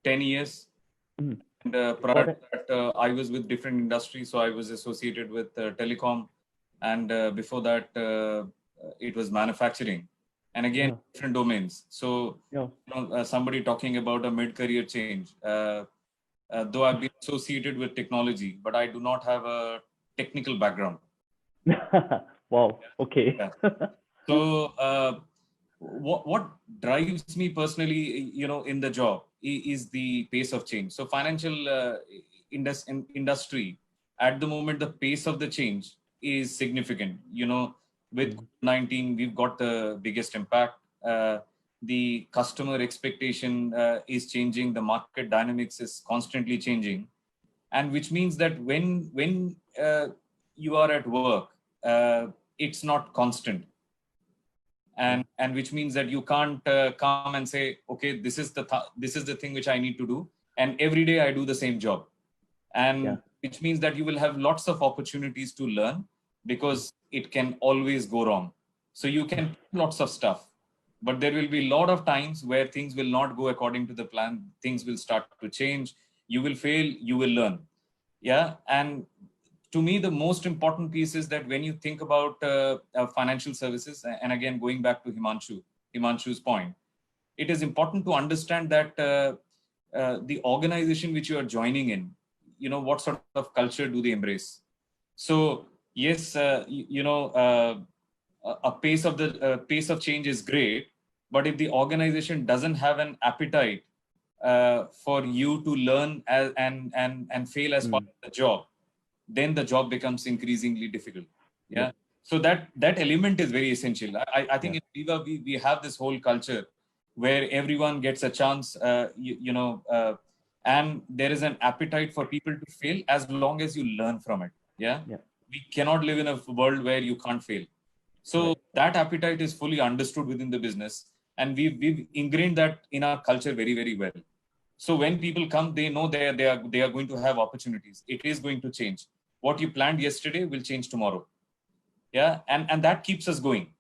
years. And prior to that, I was with different industries. So I was associated with telecom, and before that, it was manufacturing. And again, different domains. So somebody talking about a mid-career change. Though I've been associated with technology, but I do not have a technical background. Wow. Okay. Yeah. So what drives me personally, in the job is the pace of change. So financial industry, at the moment, the pace of the change is significant. With COVID-19, we've got the biggest impact. The customer expectation is changing. The market dynamics is constantly changing, and which means that when you are at work, it's not constant, and which means that you can't come and say, okay, this is the thing which I need to do, and every day I do the same job, and which means that you will have lots of opportunities to learn, because it can always go wrong. So you can do lots of stuff, but there will be a lot of times where things will not go according to the plan. Things will start to change. You will fail, you will learn. Yeah. And to me, the most important piece is that when you think about financial services, and again, going back to Himanshu's point, it is important to understand that the organization which you are joining in, what sort of culture do they embrace? So yes, a pace of change is great, but if the organization doesn't have an appetite for you to learn and fail as part of the job, then the job becomes increasingly difficult. Yeah. So that element is very essential. I think in Viva we have this whole culture where everyone gets a chance, and there is an appetite for people to fail as long as you learn from it. Yeah? Yeah. We cannot live in a world where you can't fail. So Right. that appetite is fully understood within the business, and we've ingrained that in our culture very, very well. So when people come, they know they are going to have opportunities. It is going to change. What you planned yesterday will change tomorrow. Yeah, and that keeps us going,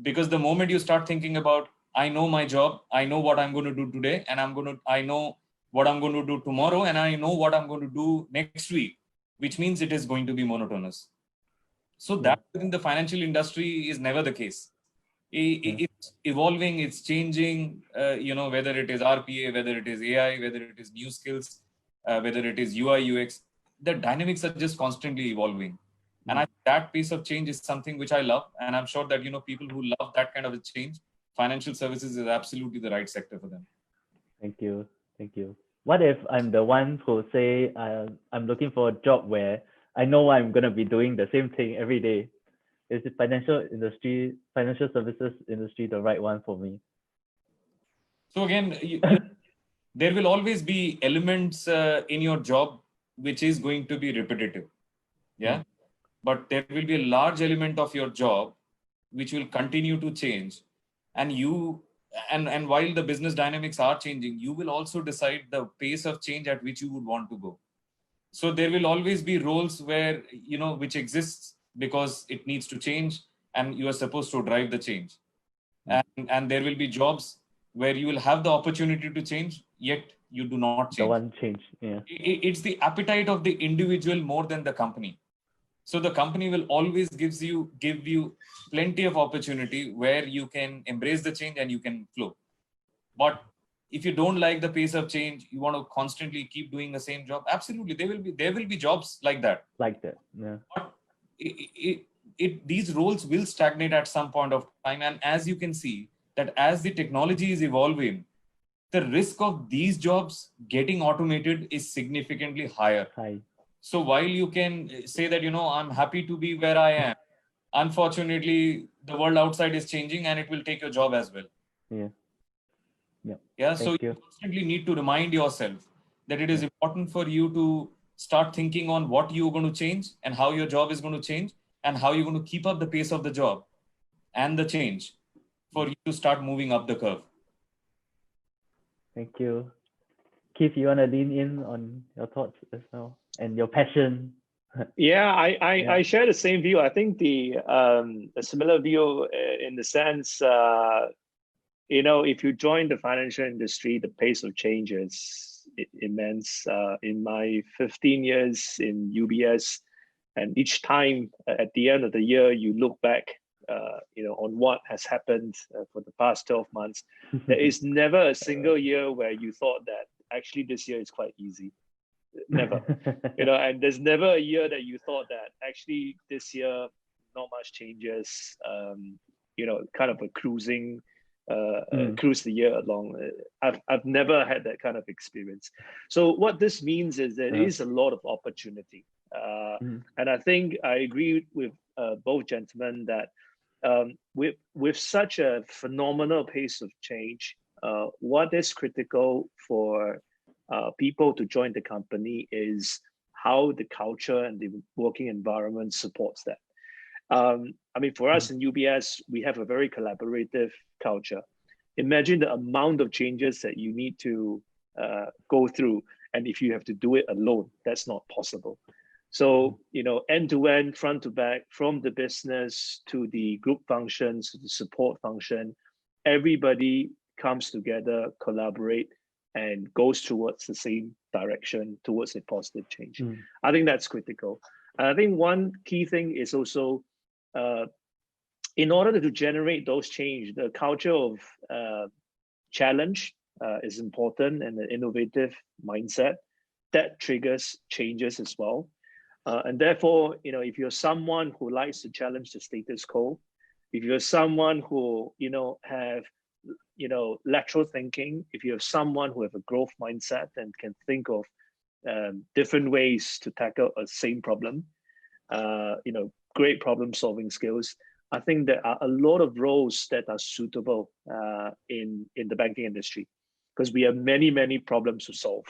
because the moment you start thinking about, I know my job, I know what I'm going to do today, and I know what I'm going to do tomorrow, and I know what I'm going to do next week, which means it is going to be monotonous. So that within the financial industry is never the case. It's evolving, it's changing, whether it is RPA, whether it is AI, whether it is new skills, whether it is UI, UX, the dynamics are just constantly evolving. And that pace of change is something which I love. And I'm sure that, people who love that kind of a change, financial services is absolutely the right sector for them. Thank you. Thank you. What if I'm the one who say I'm looking for a job where I know I'm going to be doing the same thing every day? Is the financial services industry the right one for me? So again, there will always be elements in your job which is going to be repetitive. Yeah. But there will be a large element of your job which will continue to change. And and while the business dynamics are changing, you will also decide the pace of change at which you would want to go. So there will always be roles where, which exists because it needs to change and you are supposed to drive the change. And there will be jobs where you will have the opportunity to change, yet you do not change. The one change, yeah. It's the appetite of the individual more than the company. So the company will always give you plenty of opportunity where you can embrace the change and you can flow. But if you don't like the pace of change, you want to constantly keep doing the same job. Absolutely, there will be jobs like that. Yeah. But these roles will stagnate at some point of time. And as you can see, that as the technology is evolving, the risk of these jobs getting automated is significantly higher. So while you can say that, I'm happy to be where I am, unfortunately, the world outside is changing and it will take your job as well. Yeah. So you constantly need to remind yourself that it is important for you to start thinking on what you're going to change and how your job is going to change and how you're going to keep up the pace of the job and the change for you to start moving up the curve. Thank you. Keith, you want to lean in on your thoughts as well and your passion? Yeah, I share the same view. I think a similar view in the sense, if you join the financial industry, the pace of change is immense. In my 15 years in UBS, and each time at the end of the year, you look back, on what has happened for the past 12 months. There is never a single year where you thought that actually this year is quite easy. Never. And there's never a year that you thought that actually this year not much changes. Kind of a cruising. Cruise the year along. I've never had that kind of experience. So what this means is there is a lot of opportunity, and I think I agree with both gentlemen that with such a phenomenal pace of change, what is critical for people to join the company is how the culture and the working environment supports that. For us in UBS, we have a very collaborative culture. Imagine the amount of changes that you need to go through. And if you have to do it alone, that's not possible. So, end to end, front to back, from the business to the group functions, to the support function, everybody comes together, collaborate, and goes towards the same direction, towards a positive change. I think that's critical. And I think one key thing is also, in order to generate those change, the culture of challenge is important, and an innovative mindset that triggers changes as well. And therefore, if you're someone who likes to challenge the status quo, if you're someone who, have, lateral thinking, if you have someone who have a growth mindset and can think of different ways to tackle a same problem, great problem solving skills, I think there are a lot of roles that are suitable in the banking industry, because we have many problems to solve,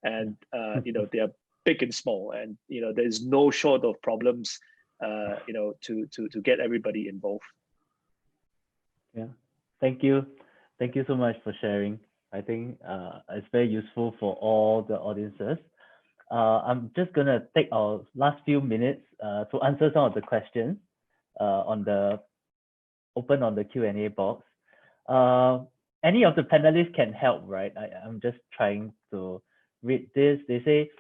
and there are big and small, and there's no short of problems, to get everybody involved. Yeah, thank you so much for sharing. I think it's very useful for all the audiences. I'm just gonna take our last few minutes to answer some of the questions on the Q&A box. Any of the panelists can help, right? I'm just trying to read this. They say,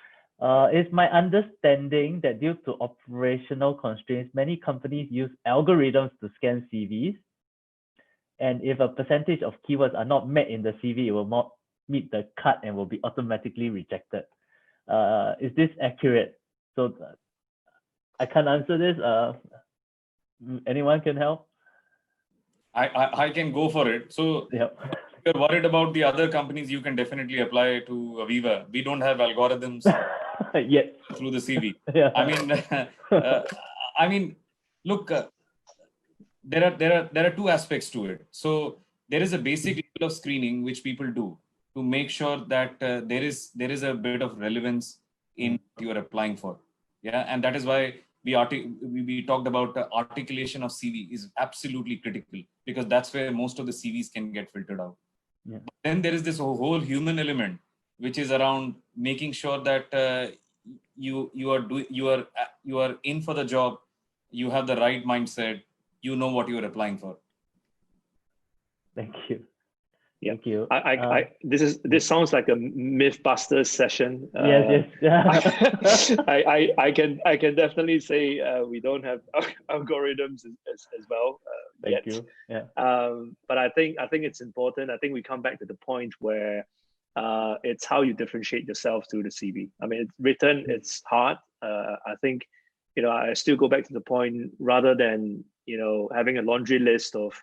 it's my understanding that due to operational constraints, many companies use algorithms to scan CVs. And if a percentage of keywords are not met in the CV, it will not meet the cut and will be automatically rejected. Is this accurate? So I can't answer this. Anyone can help? I can go for it. So yeah. If you're worried about the other companies, you can definitely apply to Aviva. We don't have algorithms yet through the CV. Yeah. I mean, look, there are two aspects to it. So there is a basic level of screening which people do to make sure that there is a bit of relevance in what you are applying for. Yeah, and that is why we talked about articulation of CV is absolutely critical, because that's where most of the CVs can get filtered out. Yeah. But then there is this whole human element, which is around making sure that you are in for the job, you have the right mindset, you know what you are applying for. Thank you. Yeah. Thank you. This sounds like a Mythbusters session. Yes. I can definitely say we don't have algorithms as well yet. Thank you. Yeah. But I think it's important. I think we come back to the point where it's how you differentiate yourself through the CV. I mean, written, it's hard. I think I still go back to the point, rather than having a laundry list of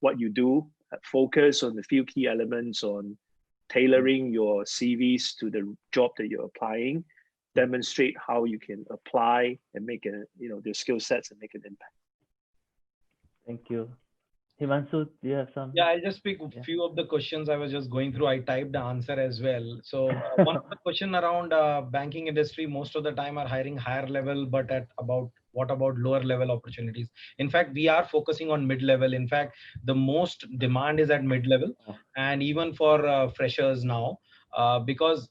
what you do. Focus on the few key elements on tailoring your CVs to the job that you're applying. Demonstrate how you can apply and make their skill sets and make an impact. Thank you. Himanshu, do you have some? Yeah, I'll just pick a few of the questions I was just going through. I typed the answer as well. So one of the question around banking industry, most of the time are hiring higher level, but what about lower level opportunities? In fact, we are focusing on mid-level. In fact, the most demand is at mid-level, and even for freshers now, because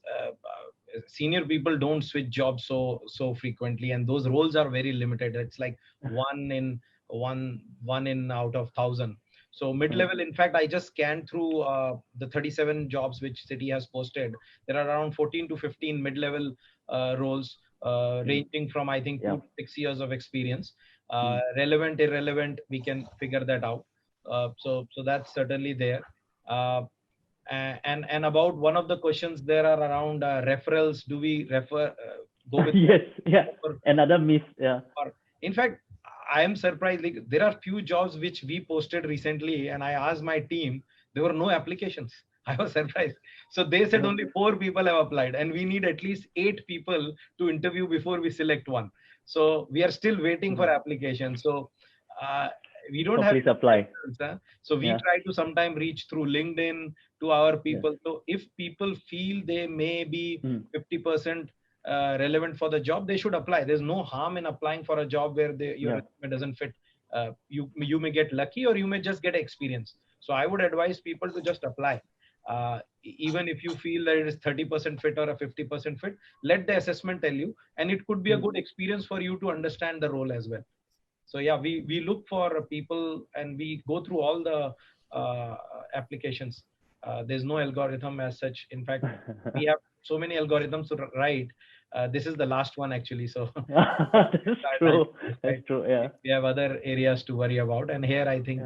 senior people don't switch jobs so frequently, and those roles are very limited. It's like one in out of 1,000. So mid-level, in fact, I just scanned through the 37 jobs which City has posted. There are around 14 to 15 mid-level roles, ranging from, I think, 2 to 6 years of experience. Relevant, irrelevant, we can figure that out. So that's certainly there. And about one of the questions there are around referrals. Do we refer? Go with yes, yeah. Another myth. Yeah. In fact, I am surprised. Like, there are few jobs which we posted recently, and I asked my team, there were no applications. I was surprised. So they said only 4 people have applied, and we need at least 8 people to interview before we select one. So we are still waiting for applications. So we don't have. Please apply. So we try to sometime reach through LinkedIn to our people. So if people feel they may be 50% relevant for the job, they should apply. There's no harm in applying for a job where your resume doesn't fit. You may get lucky, or you may just get experience. So I would advise people to just apply. Even if you feel that it is 30% fit or a 50% fit, let the assessment tell you, and it could be a good experience for you to understand the role as well. So yeah, we look for people, and we go through all the applications. There's no algorithm as such. In fact, we have so many algorithms to write. This is the last one, actually. So that's true. That's true. Yeah. We have other areas to worry about, and here I think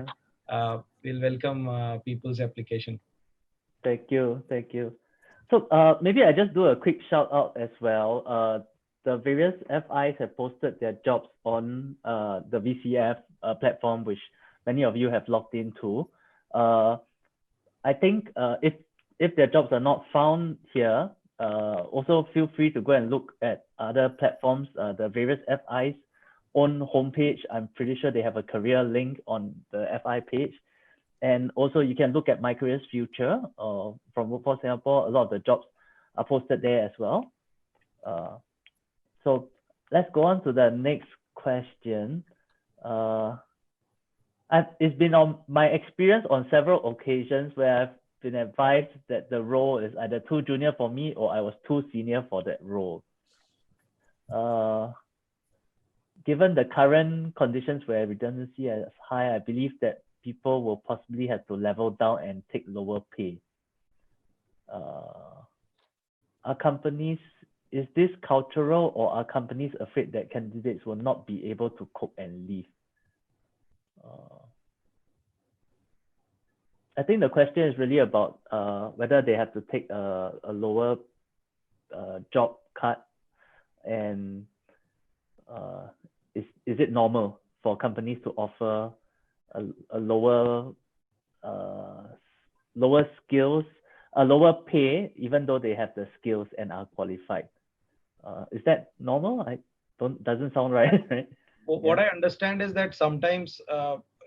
we'll welcome people's application. Thank you. Thank you. So maybe I just do a quick shout out as well. The various FIs have posted their jobs on the VCF platform, which many of you have logged into. I think if their jobs are not found here, also feel free to go and look at other platforms. The various FIs own homepage, I'm pretty sure they have a career link on the FI page. And also you can look at My Careers Future from Workforce Singapore. A lot of the jobs are posted there as well. So let's go on to the next question. It's been on my experience on several occasions where I've been advised that the role is either too junior for me or I was too senior for that role. Given the current conditions where redundancy is high, I believe that people will possibly have to level down and take lower pay. Are companies, is this cultural, or are companies afraid that candidates will not be able to cope and leave? I think the question is really about whether they have to take a lower job cut, and is it normal for companies to offer a lower skills, a lower pay, even though they have the skills and are qualified? Is that normal? Doesn't sound right, right? What I understand is that sometimes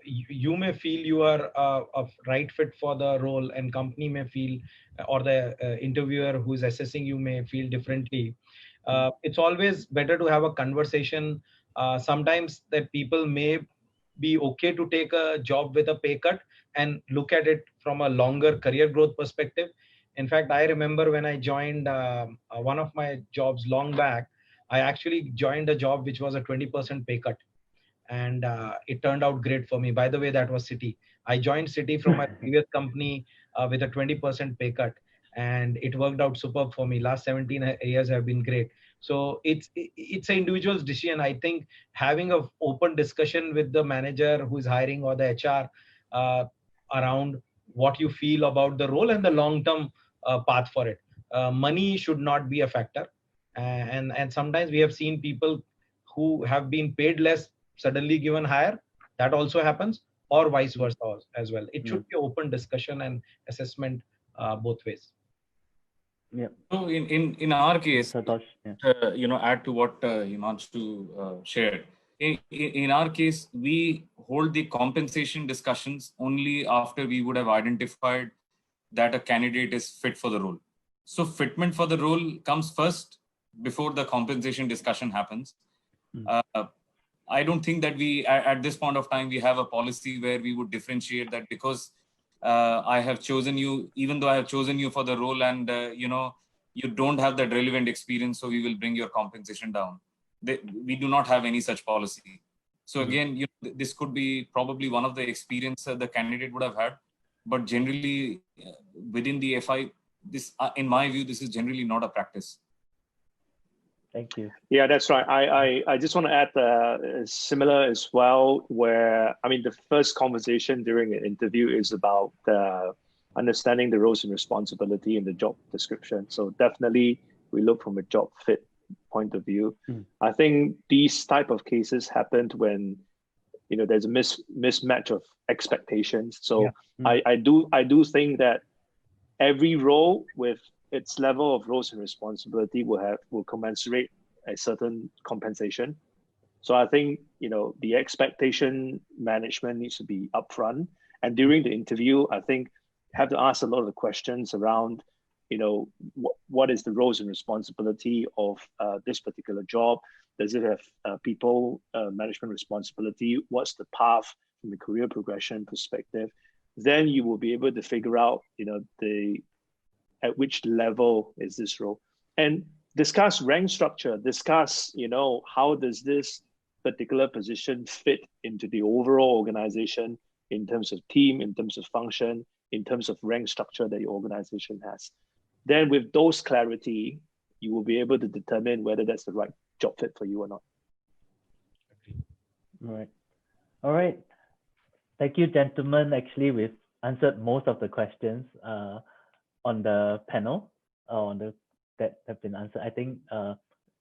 you may feel you are a right fit for the role, and company may feel, or the interviewer who's assessing you may feel differently. It's always better to have a conversation. Sometimes that people may be okay to take a job with a pay cut and look at it from a longer career growth perspective. In fact, I remember when I joined one of my jobs long back, I actually joined a job which was a 20% pay cut. And it turned out great for me. By the way, that was Citi. I joined Citi from my previous company with a 20% pay cut, and it worked out superb for me. Last 17 years have been great. So it's an individual's decision. I think having an open discussion with the manager who is hiring or the HR around what you feel about the role and the long-term path for it. Money should not be a factor. And sometimes we have seen people who have been paid less suddenly given higher. That also happens, or vice versa as well. It should be open discussion and assessment both ways. Yeah. So in our case, Santosh, yeah. Add to what Himanshu shared. In our case, we hold the compensation discussions only after we would have identified that a candidate is fit for the role. So fitment for the role comes first before the compensation discussion happens. I don't think that we, at this point of time, we have a policy where we would differentiate that because I have chosen you, even though I have chosen you for the role, and you don't have that relevant experience, so we will bring your compensation down. We do not have any such policy. So again, this could be probably one of the experience the candidate would have had, but generally within the FI, this, in my view, this is generally not a practice. Thank you. Yeah, that's right. I just want to add similar as well, where, I mean, the first conversation during an interview is about understanding the roles and responsibility in the job description. So definitely we look from a job fit point of view. I think these type of cases happened when, there's a mismatch of expectations. So I do think that every role with its level of roles and responsibility will commensurate a certain compensation. So I think, the expectation management needs to be upfront. And during the interview, I think have to ask a lot of the questions around, what is the roles and responsibility of this particular job? Does it have people management responsibility? What's the path from a career progression perspective? Then you will be able to figure out, at which level is this role, and discuss rank structure, discuss, how does this particular position fit into the overall organization in terms of team, in terms of function, in terms of rank structure that your organization has. Then with those clarity, you will be able to determine whether that's the right job fit for you or not. All right. Thank you, gentlemen. Actually, we've answered most of the questions on the panel that have been answered. I think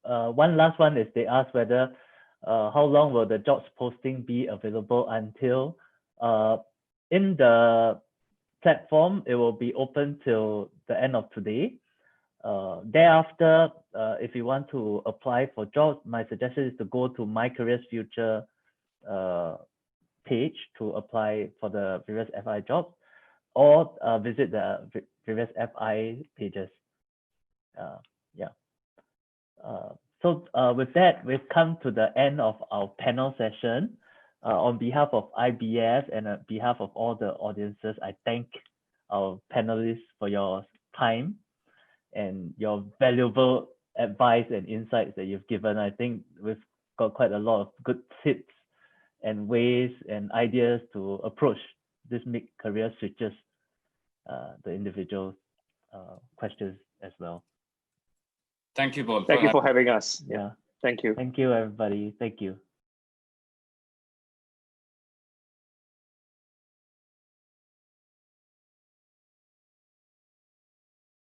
one last one is they asked whether how long will the jobs posting be available until. In the platform, it will be open till the end of today. Thereafter, if you want to apply for jobs, my suggestion is to go to My Careers Future page to apply for the various FI jobs, or visit the various FI pages. Yeah. With that, we've come to the end of our panel session. On behalf of IBF and on behalf of all the audiences, I thank our panelists for your time and your valuable advice and insights that you've given. I think we've got quite a lot of good tips and ways and ideas to approach this mid-career switches, the individual questions as well. Thank you, Paul. Thank you for having us. Yeah. Thank you. Thank you, everybody. Thank you.